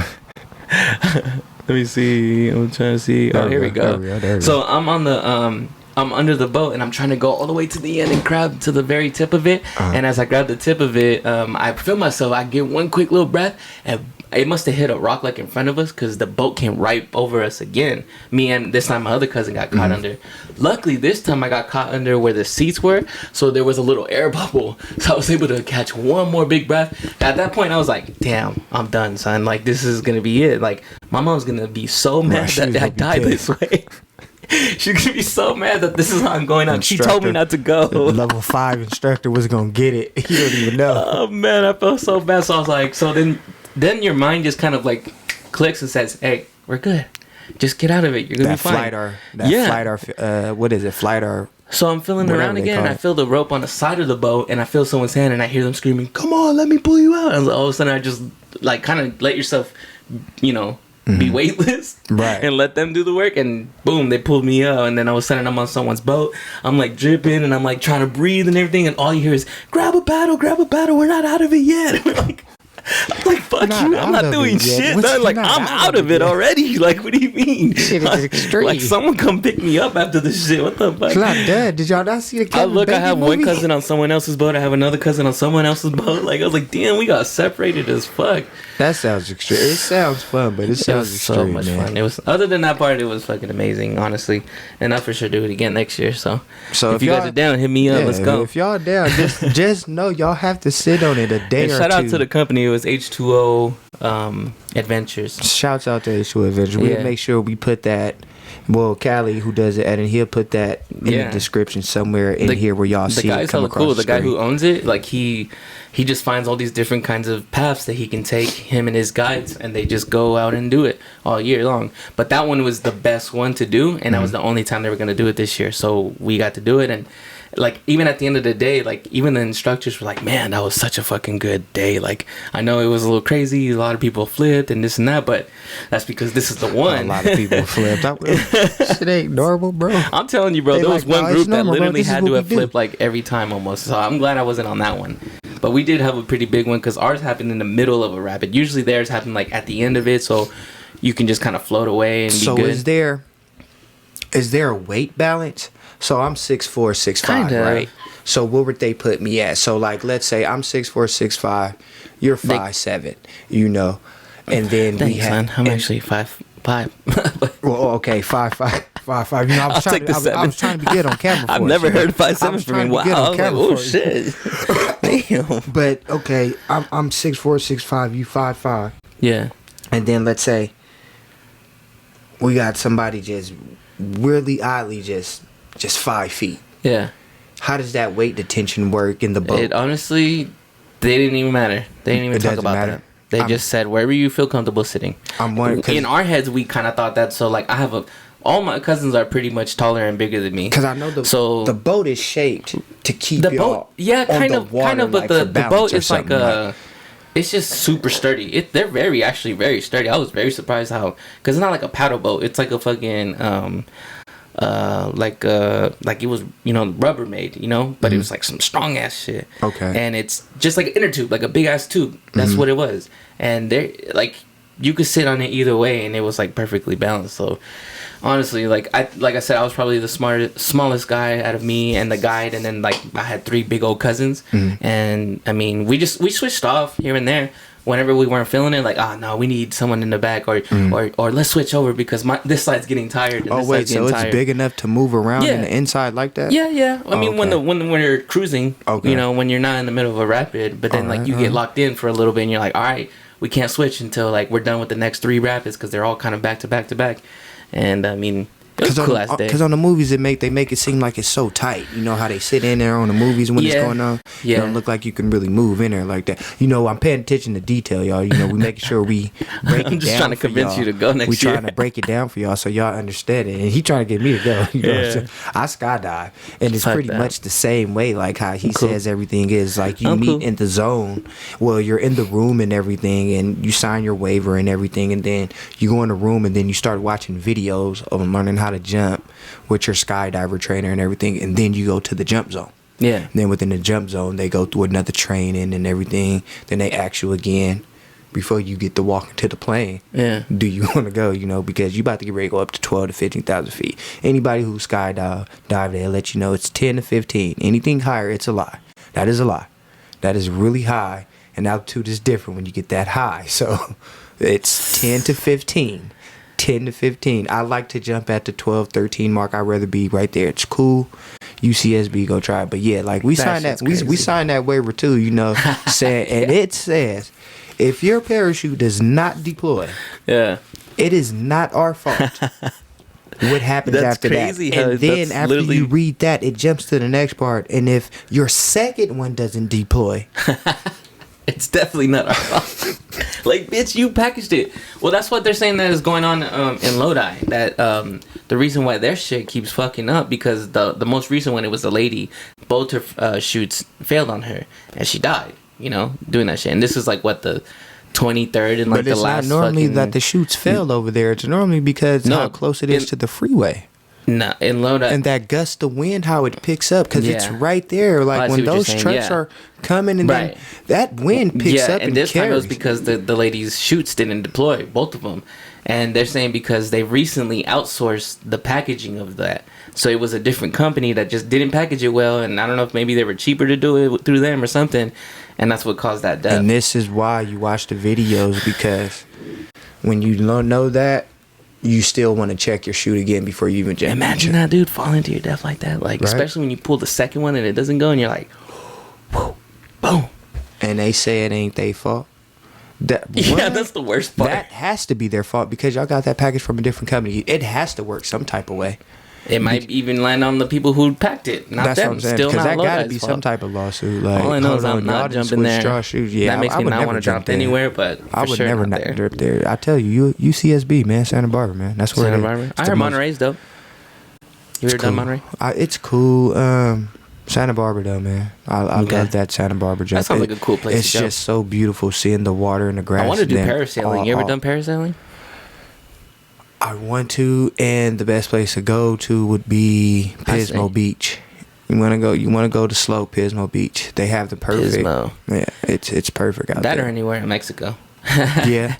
Let me see. I'm trying to see. Oh, here we go. So I'm on the I'm under the boat and I'm trying to go all the way to the end and grab to the very tip of it. And as I grab the tip of it, I feel myself. I get one quick little breath, and it must have hit a rock like in front of us because the boat came right over us again. Me and this time my other cousin got caught under. Luckily, this time I got caught under where the seats were, so there was a little air bubble. So I was able to catch one more big breath. At that point, I was like, "Damn, I'm done, son. Like this is gonna be it. Like my mom's gonna be so mad that I died this way." She's gonna be so mad that this is how I'm going on. She told me not to go. The level 5 instructor was gonna get it. You don't even know. Oh man, I felt so bad. So I was like, so then your mind just kind of like clicks and says, "Hey, we're good. Just get out of it. You're gonna be fine." What is it? Flight R. So I'm feeling around again, and I feel the rope on the side of the boat, and I feel someone's hand, and I hear them screaming, "Come on, let me pull you out!" And all of a sudden, I just like kind of let yourself, be weightless, right, and let them do the work, and boom, they pulled me out. And then all of a sudden I'm on someone's boat, I'm like dripping, and I'm like trying to breathe and everything, and all you hear is grab a paddle, we're not out of it yet. We're like, fuck you, I'm not doing shit. Like, I'm out of it already. Like, what do you mean? Shit is extreme. Like, someone come pick me up after this shit. What the fuck? It's not dead. Did y'all not see the Kevin Bacon I have movie? one cousin on someone else's boat. I have another cousin on someone else's boat. Like, I was like, damn, we got separated as fuck. That sounds extreme. It sounds fun, but it sounds extreme, so much fun. It was, other than that part, it was fucking amazing, honestly. And I'll for sure do it again next year. So if you guys are down, hit me up. Let's go. If y'all down, just know y'all have to sit on it a day or two. Shout out to the company. It was H2O Adventures. Shouts out to H2O Adventures. We'll make sure we put that. Well, Cali, who does it, and he'll put that in the description somewhere in here where y'all see it come across the screen. The guy who owns it, like he just finds all these different kinds of paths that he can take, him and his guides, and they just go out and do it all year long. But that one was the best one to do, and that was the only time they were going to do it this year. So we got to do it, and like even at the end of the day, like even the instructors were like, "Man, that was such a fucking good day." Like I know it was a little crazy, a lot of people flipped and this and that, but that's because this is the one. A lot of people flipped. Shit ain't normal, bro. I'm telling you, bro. There was one group that literally had to have flipped like every time almost. So I'm glad I wasn't on that one. But we did have a pretty big one because ours happened in the middle of a rapid. Usually theirs happened like at the end of it, so you can just kind of float away and be good. So is there a weight balance? So I'm 6'4", 6'5", right? So what would they put me at? So like, let's say I'm 6'4", 6'5", you're 5'7", and then we have. Son. I'm actually 5'5". Well, okay, 5'5". I was trying to be good on camera. I've never heard 5'7" from me. Wow, I was like, oh shit. Damn. But okay, I'm 6'4", 6'5", you 5'5". Yeah. And then let's say we got somebody just really oddly just 5 feet. Yeah. How does that weight detention work in the boat? It honestly, they didn't even matter. They didn't even talk about that. They just said wherever you feel comfortable sitting. I'm wondering. In our heads, we kind of thought that. So like, all my cousins are pretty much taller and bigger than me. Because I know the boat is shaped to keep the boat. Yeah, kind of. But the boat is like it's just super sturdy. They're actually very sturdy. I was very surprised how, because it's not like a paddle boat. It's like a fucking like it was Rubbermaid, but it was like some strong ass shit. Okay. And it's just like an inner tube, like a big ass tube. That's what it was. And they like you could sit on it either way, and it was like perfectly balanced. So honestly, like I said, I was probably the smallest guy out of me and the guide, and then like I had 3 big old cousins, and I mean we switched off here and there whenever we weren't feeling it. Like, no, we need someone in the back, or let's switch over because this side's getting tired. Oh wait, so it's big enough to move around in the inside like that? Yeah. I mean, when you're cruising, when you're not in the middle of a rapid, but then you get locked in for a little bit, and you're like, all right, we can't switch until like we're done with the next 3 rapids because they're all kind of back to back to back. And I mean, it was a cool ass day. Because on the movies, they make it seem like it's so tight. You know how they sit in there on the movies when it's going on? Yeah. It don't look like you can really move in there like that. I'm paying attention to detail, y'all. We making sure we break it down. I'm just trying to convince you to go next year. We trying to break it down for y'all so y'all understand it. And he trying to get me to go. I skydive. And it's pretty much the same way, like how he says everything is. Like you meet in the zone. Well, you're in the room and everything, and you sign your waiver and everything, and then you go in the room and then you start watching videos of learning how to jump with your skydiver trainer and everything, and then you go to the jump zone. And then within the jump zone, they go through another training and everything. Then they ask you again, before you get to walk into the plane. Yeah. Do you want to go? You know, because you about to get ready to go up to 12 to 15,000 feet. Anybody who dive, they'll let you know it's 10 to 15. Anything higher, it's a lie. That is a lie. That is really high, and altitude is different when you get that high. So it's 10 to 15. 10 to 15. I like to jump at the 12, 13 mark. I'd rather be right there. It's cool. UCSB, go try it. But yeah, like we signed that. We signed that waiver too. You know, saying, and it says, if your parachute does not deploy, yeah, it is not our fault. What happens after that? And then after you read that, it jumps to the next part. And if your second one doesn't deploy, it's definitely not our fault. Like, bitch, you packaged it. Well, that's what they're saying that is going on in Lodi. That the reason why their shit keeps fucking up because the most recent one, it was a lady. Both her shoots failed on her, and she died. You know, doing that shit. And this is like what the 23rd and like the last. But it's not normally that the shoots failed over there. It's normally because how close it is to the freeway. No, in Lodi. And that gust of wind, how it picks up, because it's right there. Like when those trucks are coming, and then that wind picks up and this carries. Time it was because the ladies' chutes didn't deploy, both of them. And they're saying because they recently outsourced the packaging of that. So it was a different company that just didn't package it well. And I don't know if maybe they were cheaper to do it through them or something. And that's what caused that death. And this is why you watch the videos, because when you don't know that, you still want to check your chute again before you even jump. Imagine that, dude, falling to your death like that. Like, especially when you pull the second one and it doesn't go and you're like, whoa, boom. And they say it ain't their fault. That's the worst part. That has to be their fault because y'all got that package from a different company. It has to work some type of way. It might even land on the people who packed it, not that's them. What I'm saying, still not that got to be fault. some type of lawsuit. Like, all I know is I'm not jumping there. Yeah, that makes me not want to jump anywhere, but I would sure never not drip there. I tell you, UCSB, man, Santa Barbara, man. That's where Santa Barbara. I heard Monterey's dope. You ever done Monterey? It's cool. Santa Barbara though, man. I love that Santa Barbara jump. That sounds like a cool place. It's just so beautiful seeing the water and the grass. I want to do parasailing. You ever done parasailing? I want to, and the best place to go to would be Pismo Beach. You want to go to slow Pismo Beach. They have the perfect. Pismo. Yeah, it's perfect out there. That or anywhere in Mexico. Yeah.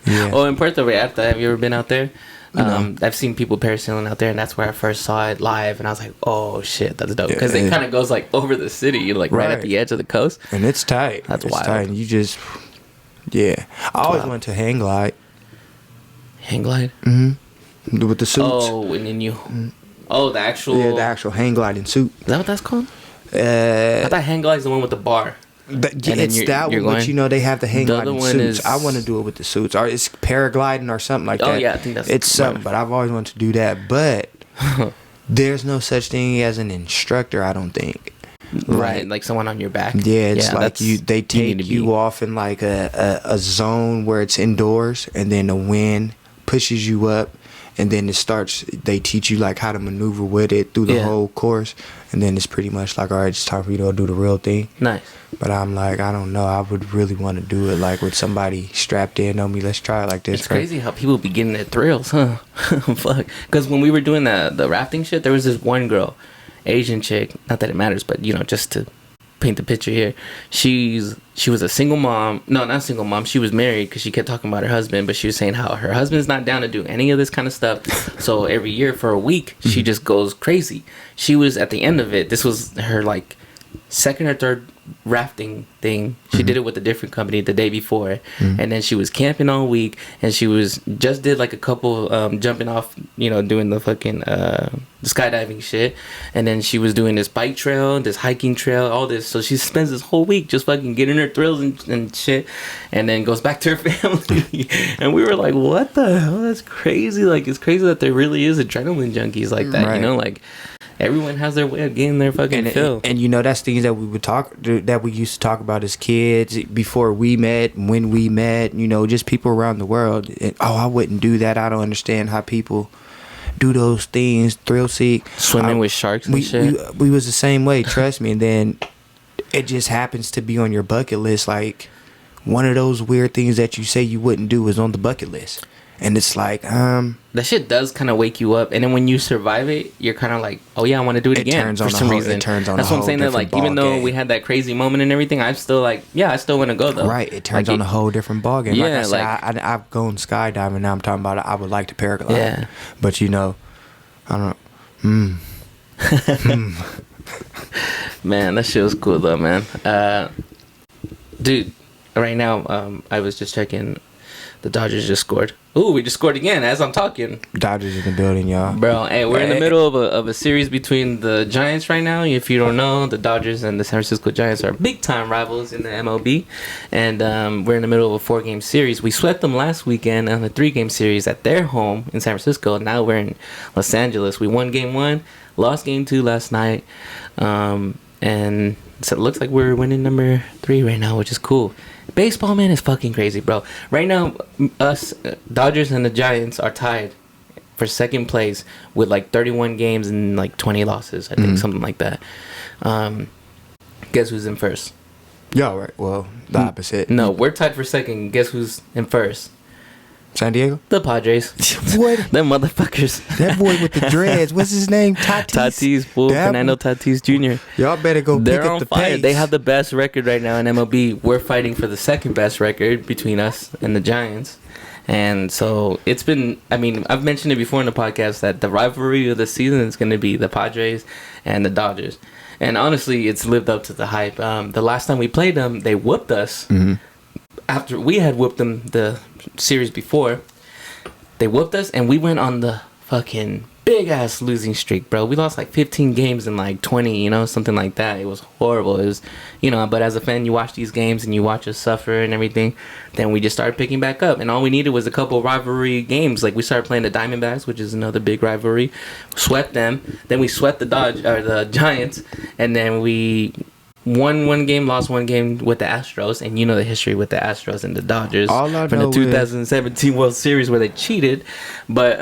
Oh, in Puerto Vallarta, have you ever been out there? No. I've seen people parasailing out there, and that's where I first saw it live, and I was like, "Oh shit, that's dope!" Because it kind of goes like over the city, like right at the edge of the coast, and it's tight. That's wild. Tight. And you just, I always went to hang glide. Hang glide. Mm-hmm. With the suits. Oh, and then you. Oh, the actual. Yeah, the actual hang gliding suit. Is that what that's called? I thought hang glide is the one with the bar. It's that one, but you know they have the hang gliding suits. I want to do it with the suits, or it's paragliding or something like that. Oh yeah, I think it's something. But I've always wanted to do that. But there's no such thing as an instructor. I don't think. Right, like someone on your back. Yeah, it's like they take you off in like a zone where it's indoors, and then the wind pushes you up. And then they teach you like how to maneuver with it through the whole course. And then it's pretty much like, all right, it's time for you to do the real thing. Nice. But I'm like, I don't know. I would really want to do it like with somebody strapped in on me. Let's try it like this. It's crazy how people be getting their thrills, huh? Fuck. Because when we were doing the rafting shit, there was this one girl, Asian chick. Not that it matters, but, you know, just to paint the picture here. She was a single mom. No, not single mom. She was married because she kept talking about her husband, but she was saying how her husband's not down to do any of this kind of stuff. So every year for a week, she just goes crazy. She was at the end of it. This was her like second or third rafting thing. She did it with a different company the day before, and then she was camping all week, and she was just did like a couple jumping off, you know, doing the fucking skydiving shit, and then she was doing this bike trail, this hiking trail, all this. So she spends this whole week just fucking getting her thrills and shit, and then goes back to her family. And we were like, what the hell? That's crazy. Like, it's crazy that there really is adrenaline junkies like that, right. You know, like everyone has their way of getting their fucking fill. And you know, that's things that we used to talk about as kids before we met, when we met, you know, just people around the world. And, I wouldn't do that. I don't understand how people do those things, thrill seek. Swimming with sharks and shit. We was the same way, trust me. And then it just happens to be on your bucket list. Like, one of those weird things that you say you wouldn't do is on the bucket list. And it's like, that shit does kind of wake you up, and then when you survive it, you're kind of like, oh yeah, I want to do it again for some reason. It turns on That's what I'm saying. That like, even though we had that crazy moment and everything, I'm still like, yeah, I still want to go though. Right, it turns on a whole different ball game. Yeah, like I said, I've gone skydiving. Now I'm talking about I would like to paraglide. Yeah, but you know, I don't. Man, that shit was cool though, man. Dude, right now, I was just checking. The Dodgers just scored. Ooh, we just scored again as I'm talking. Dodgers in the building, y'all. Bro, hey, we're in the middle of a series between the Giants right now. If you don't know, the Dodgers and the San Francisco Giants are big-time rivals in the MLB. And we're in the middle of a 4-game series. We swept them last weekend on a 3-game series at their home in San Francisco. Now we're in Los Angeles. We won Game 1, lost Game 2 last night. And so it looks like we're winning number 3 right now, which is cool. Baseball, man, is fucking crazy, bro. Right now, us, Dodgers and the Giants are tied for second place with like 31 games and like 20 losses. I think something like that. Guess who's in first? Y'all right. Well, the opposite. No, we're tied for second. Guess who's in first? San Diego? The Padres. What? Them motherfuckers. That boy with the dreads. What's his name? Tatis, fool. Fernando Tatis Jr. Y'all better go They're pick on up the fire. pace. They have the best record right now in MLB. We're fighting for the second best record between us and the Giants. And so it's been, I mean, I've mentioned it before in the podcast that the rivalry of the season is going to be the Padres and the Dodgers. And honestly, it's lived up to the hype. The last time we played them, they whooped us. After we had whooped them the series before, they whooped us and we went on the fucking big ass losing streak, bro. We lost like 15 games in like 20, you know, something like that. It was horrible. It was, you know, but as a fan, you watch these games and you watch us suffer and everything. Then we just started picking back up, and all we needed was a couple rivalry games. Like we started playing the Diamondbacks, which is another big rivalry. Swept them. Then we swept the Giants, and then we won one game, lost one game with the Astros, and you know the history with the Astros and the Dodgers from the 2017 World Series where they cheated. But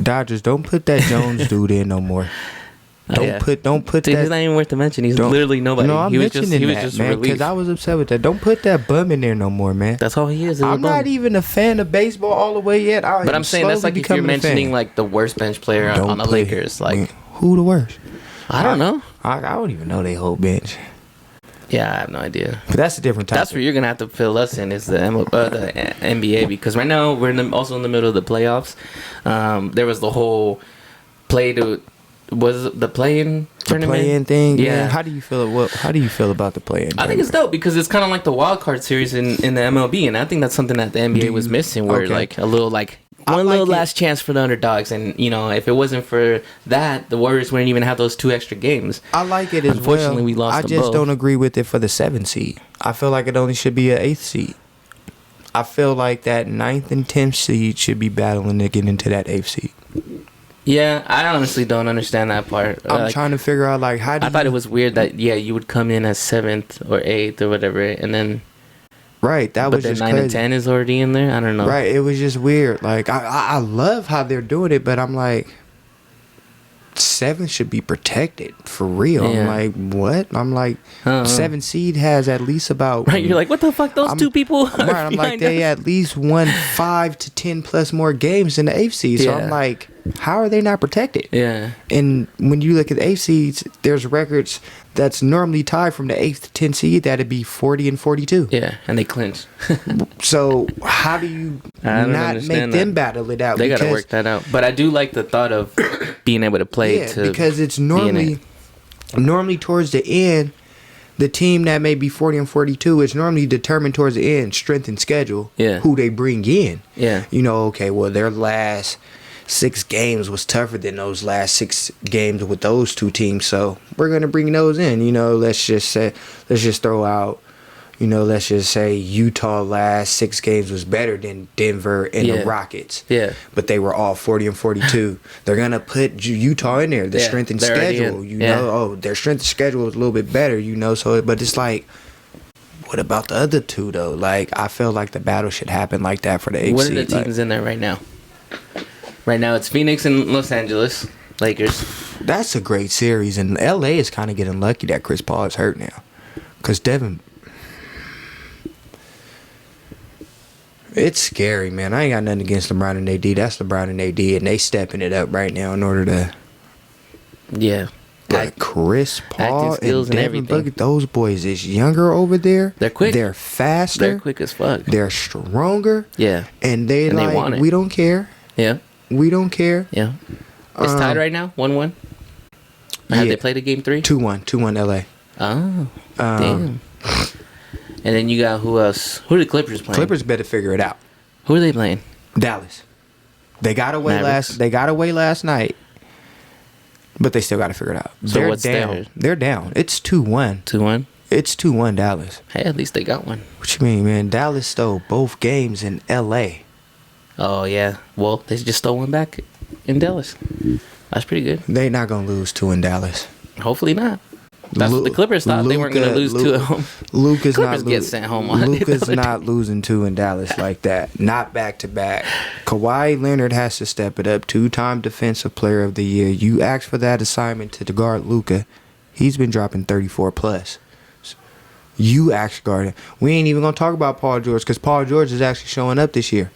Dodgers, don't put that Jones dude in no more. Don't put Dude, that. He's not even worth to mention. He's literally nobody. No, I'm mentioning that, man, because relief. I was upset with that. Don't put that bum in there no more, man. That's all he is. I'm not even a fan of baseball all the way yet. But I'm saying that's like if you're mentioning like the worst bench player on the Lakers. Like who the worst? I don't know. I don't even know their whole bench. Yeah, I have no idea. But that's a different topic. That's where you're gonna have to fill us in is the NBA, because right now we're also in the middle of the playoffs. There was the whole play-in tournament? The play-in thing. Yeah. Man, how do you feel? How do you feel about the play-in? I think it's dope because it's kind of like the wild card series in the MLB, and I think that's something that the NBA was missing, where like a little like. One little last chance for the underdogs, and you know, if it wasn't for that, the Warriors wouldn't even have those 2 extra games. I like it as Unfortunately, we lost. I just don't agree with it for the 7th seed. I feel like it only should be an 8th seed. I feel like that 9th and 10th seed should be battling to get into that 8th seed. Yeah, I honestly don't understand that part. I'm trying to figure out like how. I thought it was weird that you would come in as 7th or 8th or whatever, and then. Right, that was just 9 crazy. And 10 is already in there. I don't know. Right, it was just weird. Like I love how they're doing it, but I'm like, 7 should be protected for real. Yeah. I'm like, what? I'm like, 7 seed has at least about. Right, you're like, what the fuck? Those 2 people. Right, I'm like, they at least won 5 to 10 plus more games than the 8th seed. So I'm like, how are they not protected? Yeah. And when you look at the 8th seeds, there's records that's normally tied from the 8th to 10th seed. That'd be 40 and 42. Yeah, and they clinch. So how do you not make them battle it out? They got to work that out. But I do like the thought of being able to play because it's normally towards the end, the team that may be 40 and 42 is normally determined towards the end, strength and schedule, who they bring in. Yeah. You know, okay, well, their last 6 games was tougher than those last 6 games with those 2 teams, so we're gonna bring those in. You know, let's just throw out. You know, let's just say Utah last 6 games was better than Denver and the Rockets. Yeah, but they were all 40 and 42. They're gonna put Utah in there. The strength and schedule. You know, their strength and schedule is a little bit better. You know, so but it's like. What about the other 2 though? Like, I feel like the battle should happen like that for the 8th seed. What are the teams in there right now? Right now, it's Phoenix and Los Angeles Lakers. That's a great series, and LA is kind of getting lucky that Chris Paul is hurt now, because Devin. It's scary, man. I ain't got nothing against LeBron and AD. That's LeBron and AD, and they stepping it up right now in order to. Yeah. But Chris Paul and skills and Devin everything. Booker, those boys is younger over there. They're quick. They're faster. They're quick as fuck. They're stronger. Yeah. And they want it. we don't care. Yeah. We don't care. Yeah. It's tied right now, 1-1. Have they played a game 3? 2-1 LA. Oh. Damn. And then you got who else? Who are the Clippers playing? Clippers better figure it out. Who are they playing? Dallas. They got away last night. But they still got to figure it out. So They're what's down. theirs? They're down. It's 2-1. 2-1? It's 2-1 Dallas. Hey, at least they got one. What you mean, man? Dallas stole both games in LA. Oh, yeah. Well, they just stole one back in Dallas. That's pretty good. They not going to lose 2 in Dallas. Hopefully not. That's what the Clippers thought. They weren't going to lose 2 at home. Clippers get sent home on it. Luka's not losing 2 in Dallas like that. Not back to back. Kawhi Leonard has to step it up. 2-time Defensive Player of the Year. You asked for that assignment to guard Luka. He's been dropping 34 plus. You asked guard him. We ain't even gonna talk about Paul George because Paul George is actually showing up this year.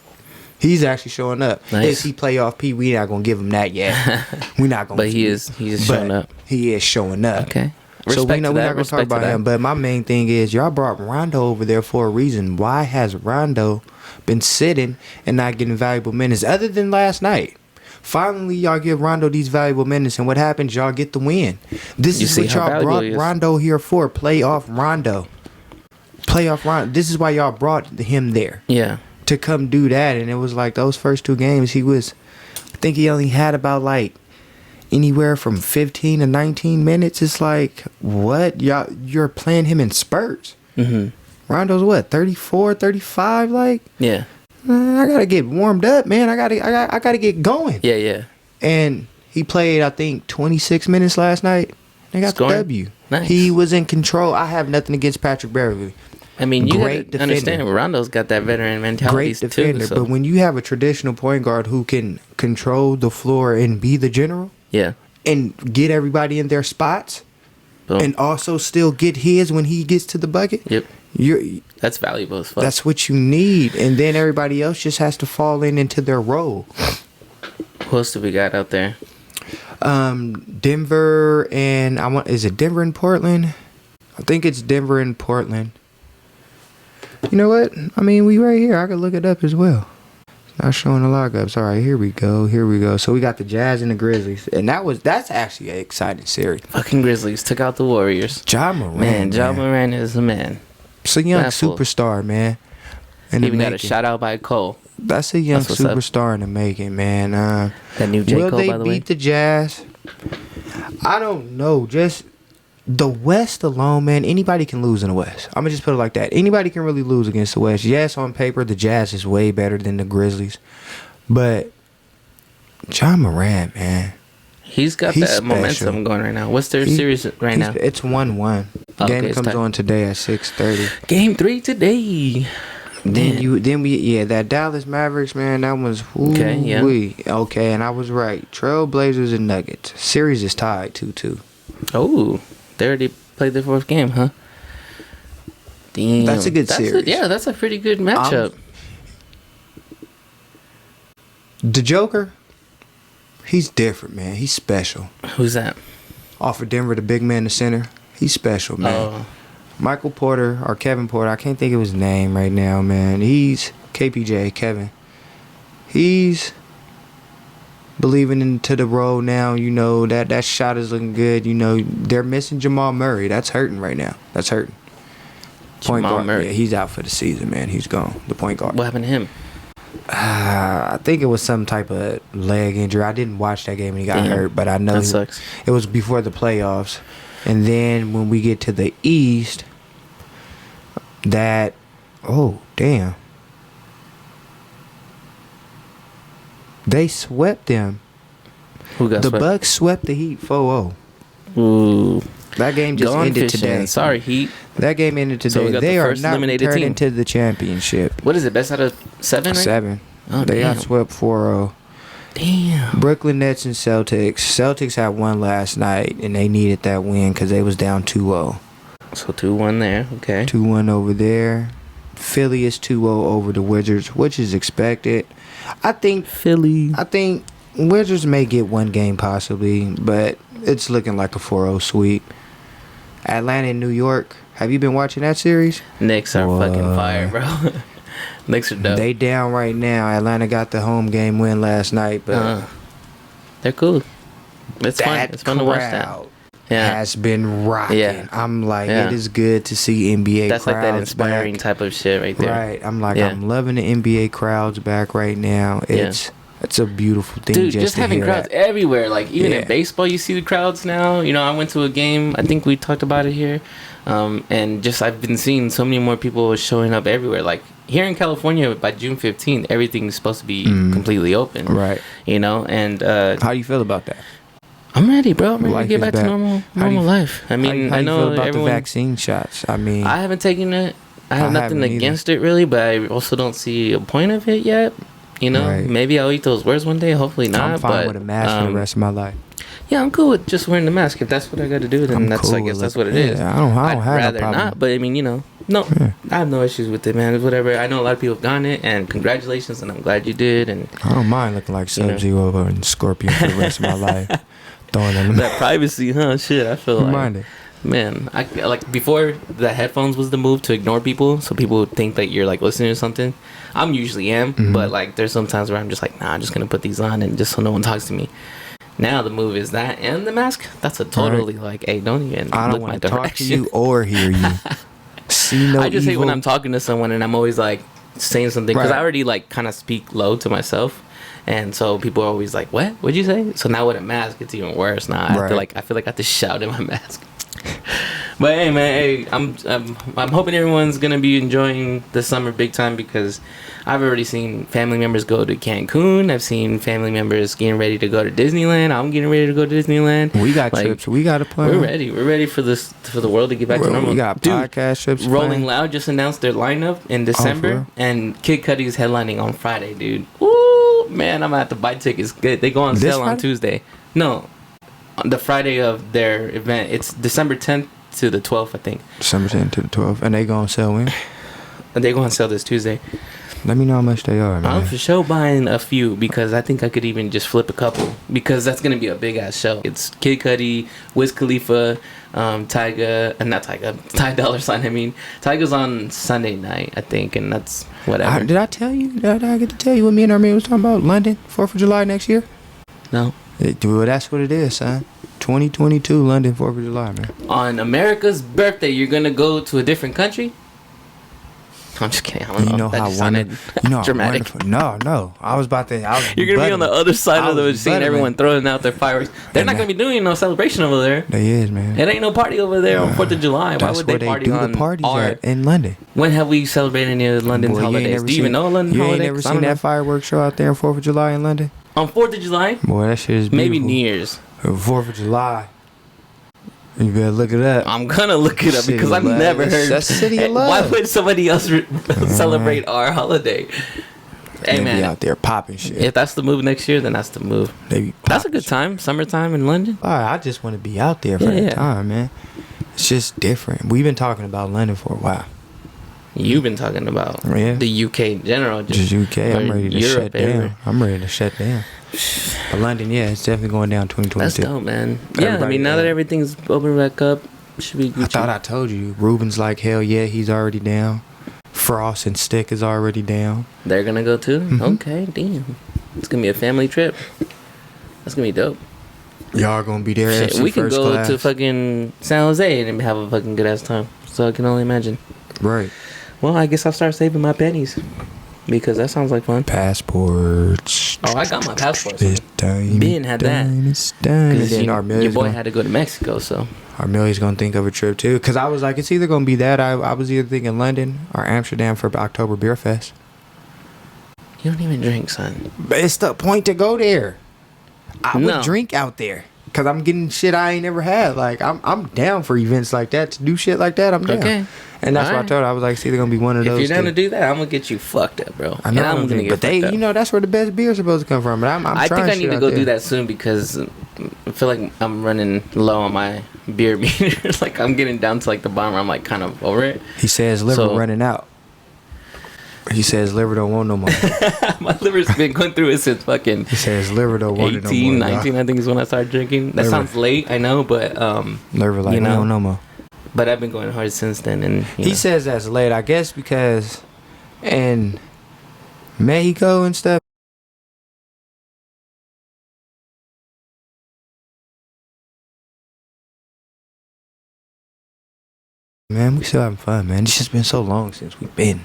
He's actually showing up. Nice. Is he playoff P? We not gonna give him that yet. We not gonna. But he is showing up. He is showing up. Okay. So we're not gonna talk Respect to about that. him. But my main thing is y'all brought Rondo over there for a reason. Why has Rondo been sitting and not getting valuable minutes other than last night? Finally, y'all give Rondo these valuable minutes, and what happens? Y'all get the win. This You is see what how y'all valuable brought he is. Rondo here for. Playoff Rondo. Playoff Rondo. This is why y'all brought him there. Yeah. To come do that. And it was like those first 2 games, I think he only had about like anywhere from 15 to 19 minutes. It's like, what? You're playing him in spurts. Mm-hmm. Rondo's what, 34, 35? Like, Yeah. I gotta get warmed up, man. I gotta get going. Yeah, yeah. And he played, I think, 26 minutes last night. They got Scoring? the W. Nice. He was in control. I have nothing against Patrick Beverly. I mean, you Great gotta understand, defender. Rondo's got that veteran mentality Great defender. too. So. But when you have a traditional point guard who can control the floor and be the general Yeah. and get everybody in their spots Boom. and also still get his when he gets to the bucket, Yep. you're That's valuable as fuck. that's what you need. And then everybody else just has to fall into their role. Who else do we got out there? Denver and is it Denver and Portland? I think it's Denver and Portland. You know what? I mean, we right here. I could look it up as well. Not showing the lockups. All right, here we go. So we got the Jazz and the Grizzlies, and that's actually an exciting series. Fucking Grizzlies took out the Warriors. Ja Morant, Man, Ja Morant is a man. It's a young Baffled. superstar, man. In He the even got a making. shout out by Cole. That's a young That's what's up. superstar in the making, man. That new J. Will Cole, they by the way. beat the Jazz? I don't know. Just the West alone, man. Anybody can lose in the West. I'm gonna just put it like that. Anybody can really lose against the West. Yes, on paper, the Jazz is way better than the Grizzlies, but Ja Morant, man, He's got He's that momentum special. going right now. What's their series right now? It's 1-1. Okay, Game it's comes tight. on today at 6:30. Game 3 today. That Dallas Mavericks, man, that was Okay, yeah. okay, and I was right. Trailblazers and Nuggets series is tied 2-2. Oh, they already played their 4th game, huh? Damn. That's a good series. That's a pretty good matchup. The Joker, he's different, man. He's special. Who's that? Off of Denver, the big man in the center, he's special, man. Oh, Michael Porter or Kevin Porter, I can't think of his name right now, man. He's KPJ, Kevin. He's believing into the role now. You know, that shot is looking good. You know, they're missing Jamal Murray. That's hurting right now. That's hurting. Point Jamal guard, Murray. yeah, he's out for the season, man. He's gone. The point guard. what happened to him? I think it was some type of leg injury. I didn't watch that game when he got Damn. hurt, but I know That sucks. it was before the playoffs. And then when we get to the East, oh, damn. They swept them. Who got The swept? Bucks swept the Heat 4-0. Ooh. That game just Gone ended fishing. today. Sorry, Heat. That game ended So we today. got They the are first not eliminated returning team. to the championship. What is it? Best out of 7? Right? 7. Oh, They damn. got swept 4-0. Damn. Brooklyn Nets and Celtics. Celtics had won last night, and they needed that win because they was down 2-0. So 2-1 there. Okay. 2-1 over there. Philly is 2-0 over the Wizards, which is expected. I think Wizards may get one game possibly, but it's looking like a 4-0 sweep. Atlanta and New York. Have you been watching that series? Knicks are fucking fire, bro. Knicks are dope. They down right now. Atlanta got the home game win last night, but they're cool. It's fun. It's fun to watch that. Yeah. Has been rocking. Yeah. I'm like, it is good to see NBA That's crowds like that inspiring back. type of shit right there. Right. I'm like, I'm loving the NBA crowds back right now. It's a beautiful thing. Dude, just having crowds everywhere. Like, even in baseball, you see the crowds now. You know, I went to a game. I think we talked about it here. And just I've been seeing so many more people showing up everywhere. Like, here in California, by June 15th, everything's supposed to be completely open. Right. You know, and... how do you feel about that? I'm ready, bro. I'm ready to get back to normal life. I mean, how I know you feel about everyone... the vaccine shots? I mean... I haven't taken it. I have nothing against it, really, but I also don't see a point of it yet. You know, maybe I'll eat those words one day. Hopefully not. I'm fine with a mask for the rest of my life. Yeah, I'm cool with just wearing the mask. If that's what I got to do, then I guess that's what it is. I don't I'd have rather no problem. not, but I mean, you know, I have no issues with it, man. It's whatever. I know a lot of people have gotten it, and congratulations, and I'm glad you did. And I don't mind looking like Sub-Zero and Scorpion for the rest of my life. Throwing them that privacy, huh? Shit, I feel like. Man, I like before the headphones was the move to ignore people, so people would think that you're like listening to something. I'm usually but like there's some times where I'm just like, nah, I'm just gonna put these on and just so no one talks to me. Now the move is that and the mask. That's a totally like, hey, don't even I don't look my want to talk to direction you or hear you. See no I just hate when evil. I'm talking to someone and I'm always like saying something because Right. I already like kind of speak low to myself. And so people are always like, "What? What'd you say?" So now with a mask, it's even worse. Now I feel like I have to shout in my mask. But hey, man, I'm hoping everyone's gonna be enjoying the summer big time because I've already seen family members go to Cancun. I've seen family members getting ready to go to Disneyland. I'm getting ready to go to Disneyland. We got trips. We got a plan. We're ready. We're ready for the world to get back to normal. We got podcast trips. Rolling Loud just announced their lineup in December, and Kid Cudi is headlining on Friday, dude. Ooh, man, I'm gonna have to buy tickets. Good. They go on sale on Tuesday. No, on the Friday of their event. It's December 10th to the 12th, I think. December 10th to the 12th, and they gonna sell when? They go on sale this Tuesday. Let me know how much they are, man. I'm for sure buying a few because I think I could even just flip a couple because that's gonna be a big ass show. It's Kid Cudi, Wiz Khalifa, Ty Dolla $ign. I mean, Tyga's on Sunday night, I think, and that's whatever. Did I tell you? Did I get to tell you what me and Armin was talking about? London, 4th of July next year? No. Well, that's what it is, son. 2022 London 4th of July, man. On America's birthday, you're gonna go to a different country? I'm just kidding. I don't know. You know that how just sounded dramatic. No. I was about to. You're gonna be on the other side of the seeing everyone throwing out their fireworks. They're not gonna be doing no celebration over there. They is, man. It ain't no party over there on 4th of July. Why would they party on the parties at in London? When have we celebrated any of London's holidays? Do you even know London holidays? You ain't never seen that fireworks show out there on 4th of July in London? On 4th of July? Boy, that shit is beautiful. Maybe New Year's. 4th of July. You better look it up. I'm gonna look it up because I've never heard. That's City of Love. Why would somebody else celebrate our holiday? Hey, they man, be out there popping shit. If that's the move next year, then that's the move. That's a good time. Summertime in London. All right, I just want to be out there for that time, man. It's just different. We've been talking about London for a while. You've been talking about the UK in general. Just UK. I'm ready to shut down. I'm ready to shut down. But London, it's definitely going down 2022. That's dope, man. I mean, now that everything's open back up, should be Gucci. I thought I told you. Ruben's like, hell yeah, he's already down. Frost and Stick is already down. They're going to go too? Mm-hmm. Okay, damn. It's going to be a family trip. That's going to be dope. Y'all going to be there. Shit, we can go to fucking San Jose and have a fucking good ass time. So I can only imagine. Right. Well, I guess I'll start saving my pennies. Because that sounds like fun. Passports. Oh, I got my passport. Ben had that. Because your boy had to go to Mexico, so. Armelia's going to think of a trip, too. Because I was like, it's either going to be that. I was either thinking London or Amsterdam for October Beer Fest. You don't even drink, son. But it's the point to go there. I would drink out there. Because I'm getting shit I ain't never had. Like, I'm down for events like that. To do shit like that, I'm down. Okay. And that's what I told her. I was like, it's either going to be one of those. If you're down to do that, I'm going to get you fucked up, bro. I know. I'm going to get fucked up. You know, that's where the best beer's supposed to come from. But I think I need to go do that soon because I feel like I'm running low on my beer meter. Like, I'm getting down to, like, the bottom. I'm, like, kind of over it. He says liver running out. He says liver don't want no more. My liver's been going through it since fucking. He says liver don't want 18, it no more. 19, I think is when I started drinking. That Liver. sounds late, I know, but Liver like, you know, we don't know more. But I've been going hard since then, and He says that's late, I guess, because in Mexico and stuff. Man, we still having fun, man. It's just been so long since we've been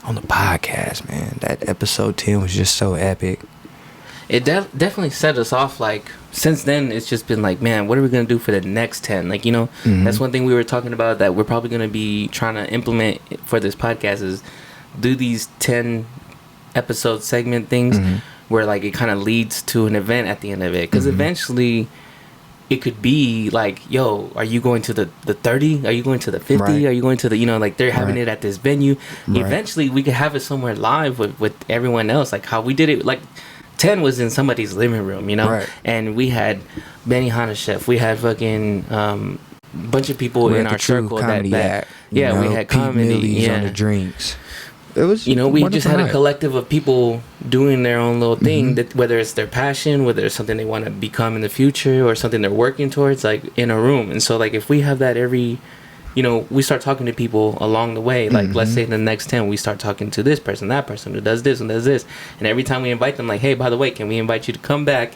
on the podcast, man. That episode 10 was just so epic. It definitely set us off. Like, since then, it's just been like, man, what are we going to do for the next 10? Like, you know, that's one thing we were talking about that we're probably going to be trying to implement for this podcast is do these 10 episode segment things where, like, it kind of leads to an event at the end of it. Because eventually, it could be like, yo, are you going to the 30? Are you going to the 50? Right. Are you going to the, you know, like, they're having Right. it at this venue. Right. Eventually, we could have it somewhere live with everyone else. Like, how we did it, like, 10 was in somebody's living room, you know? Right. And we had Benny Hanna Chef. We had fucking bunch of people We in had our the true circle comedy that act, you yeah, we know, had Pete comedy. Millie's Yeah. on the drinks. It was, You know, we wonderful just had a night. collective of people doing their own little thing, that whether it's their passion, whether it's something they want to become in the future or something they're working towards, like in a room. And so, like, if we have that every, you know, we start talking to people along the way, like, let's say in the next 10, we start talking to this person, that person who does this and does this. And every time we invite them, like, hey, by the way, can we invite you to come back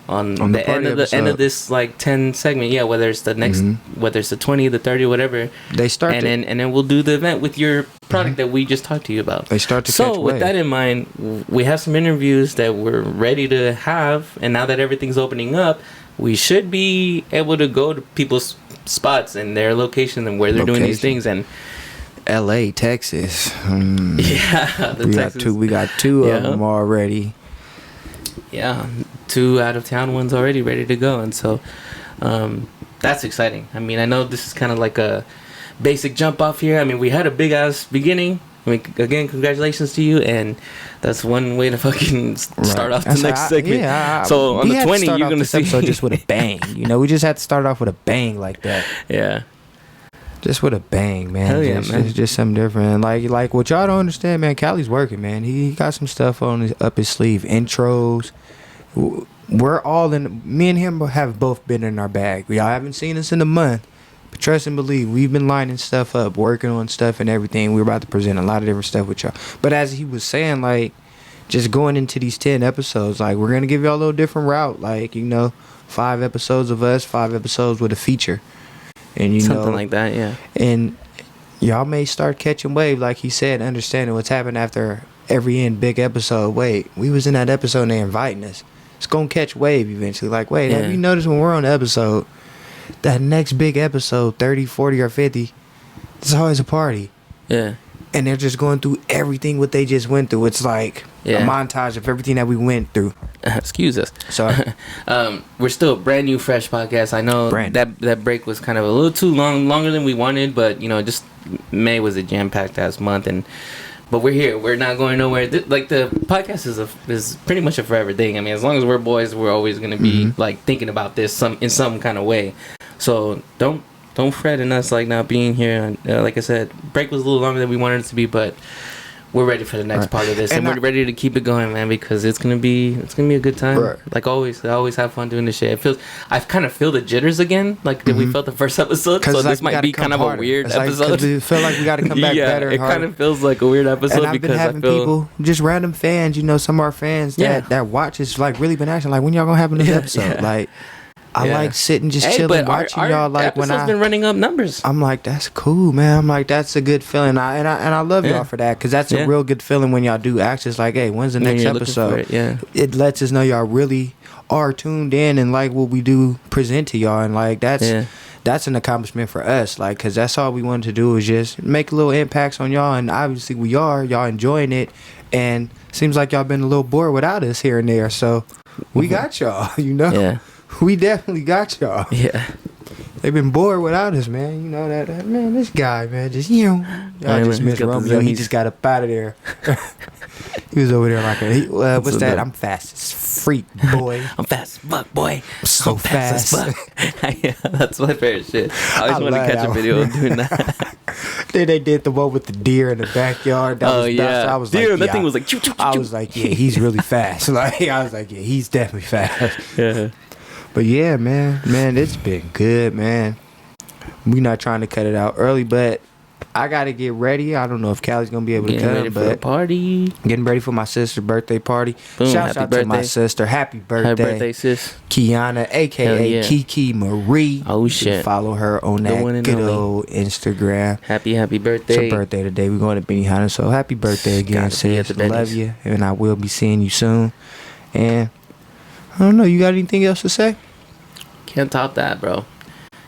on the end of this, like, 10 segment? Yeah, whether it's the next, whether it's the 20, the 30, whatever. They start and then we'll do the event with your product that we just talked to you about. They start to So catch with wave. that in mind, we have some interviews that we're ready to have, and now that everything's opening up, we should be able to go to people's spots and their location and where they're doing these things. And LA, Texas. yeah, We got two of them already. Yeah, 2 out of town ones already ready to go, and so that's exciting. I mean, I know this is kind of like a basic jump off here. I mean, we had a big ass beginning. I mean, again, congratulations to you, and that's one way to fucking start off the next segment. So on the 20, you're gonna see episode just with a bang. You know, we just had to start off with a bang like that. Yeah. Just with a bang, man. Hell yeah, man. It's just something different. Like what y'all don't understand, man. Cali's working, man. He got some stuff up his sleeve. Intros. We're all in. Me and him have both been in our bag. Y'all haven't seen us in a month, but trust and believe, we've been lining stuff up, working on stuff and everything. We're about to present a lot of different stuff with y'all. But as he was saying, like, just going into these 10 episodes, like, we're gonna give y'all a little different route. Like, you know, 5 episodes of us, 5 episodes with a feature. And something like that, yeah. And y'all may start catching wave, like he said, understanding what's happened after every big episode. Wait, we was in that episode and they inviting us. It's gonna catch wave eventually. Like, wait, have you noticed when we're on the episode, that next big episode, 30, 40, or 50, it's always a party. Yeah. And they're just going through everything what they just went through. It's like a montage of everything that we went through. Excuse us. Sorry. We're still a brand new, fresh podcast. I know that break was kind of a little too longer than we wanted, but you know, just May was a jam-packed ass month, but we're here. We're not going nowhere. Like, the podcast is pretty much a forever thing. I mean, as long as we're boys, we're always gonna be like thinking about this in some kind of way. So don't fret in us like not being here. Like I said, break was a little longer than we wanted it to be, but we're ready for the next part of this, and we're ready to keep it going, man, because it's gonna be a good time. Right. Like always, I always have fun doing this shit. I kind of feel the jitters again, like that we felt the first episode. So this might be kind of a weird episode. We feel like we got to come back better. It kind of feels like a weird episode, and I've been having people, just random fans, you know, some of our fans that watch us, like, really been asking, like, when y'all gonna have another episode? Like, I like sitting just chilling, watching y'all. Like, when I've been running up numbers, I'm like, that's cool, man. I'm like, that's a good feeling. I love y'all for that, because that's a real good feeling when y'all do ask us, like, hey, when's the next episode? It lets us know y'all really are tuned in and like what we do present to y'all, and like that's an accomplishment for us, like, because that's all we wanted to do is just make little impacts on y'all, and obviously y'all enjoying it, and seems like y'all been a little bored without us here and there, so we got y'all, you know. We definitely got y'all. Yeah. They've been bored without us, man. You know that man, this guy, man, just, y'all just miss Romeo. He just got up out of there. He was over there like what's that? I'm fast as freak, boy. I'm fast as fuck, boy. I'm so fast. Yeah, that's my favorite shit. I always want to catch a video of doing that. Then they did the one with the deer in the backyard. I was deer. like, That thing was like. I was like, yeah, he's really fast. Like I was like, yeah, he's definitely fast. Yeah. But yeah, man, it's been good, man. We not trying to cut it out early, but I gotta get ready. I don't know if Callie's gonna be able to Getting ready come, for a but party. getting ready for my sister's birthday party. Boom, Shout happy out to my birthday. sister. Happy birthday. Happy birthday, sis. Kiana, Hell aka yeah. Kiki Marie. Oh, You shit. can follow her on The one that and good only. old Instagram. Happy It's her birthday. birthday today. We're going to Benihana, so happy birthday again, Gotta be at sis. the Love Bennies. you, and I will be seeing you soon. And I don't know, you got anything else to say? Can't top that, bro.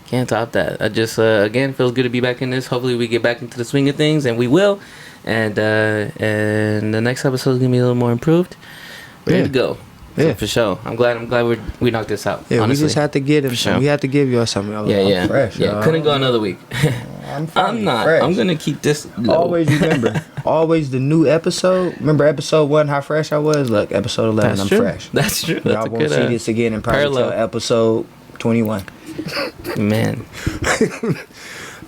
Can't top that. I just again feels good to be back in this. Hopefully we get back into the swing of things, and we will. And the next episode is gonna be a little more improved. Ready to go. Yeah. For sure. I'm glad we knocked this out. Yeah, honestly. we just had to get him For some. sure. We had to give y'all something. Yeah, I'm yeah. fresh, yeah. y'all. Couldn't go another week. I'm not. fresh. I'm gonna keep this low. Always remember, always the new episode. Remember episode 1, how fresh I was? Look, episode 11, That's I'm true. fresh. That's true. That's Y'all a won't good see this again in probably parallel. till episode 21. Man.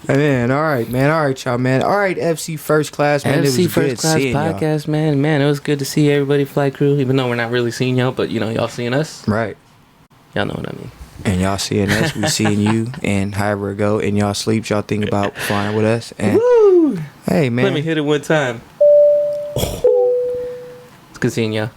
Man, all right, y'all, man. All right, FC First Class, man. FC it was First good Class seeing y'all. Podcast, man. It was good to see everybody, flight crew. Even though we're not really seeing y'all, but y'all seeing us. Right. Y'all know what I mean. And y'all seeing us, we seeing you, and however it go, and y'all sleep, y'all think about flying with us. And Woo! hey, man. Let me hit it one time. It's good seeing y'all.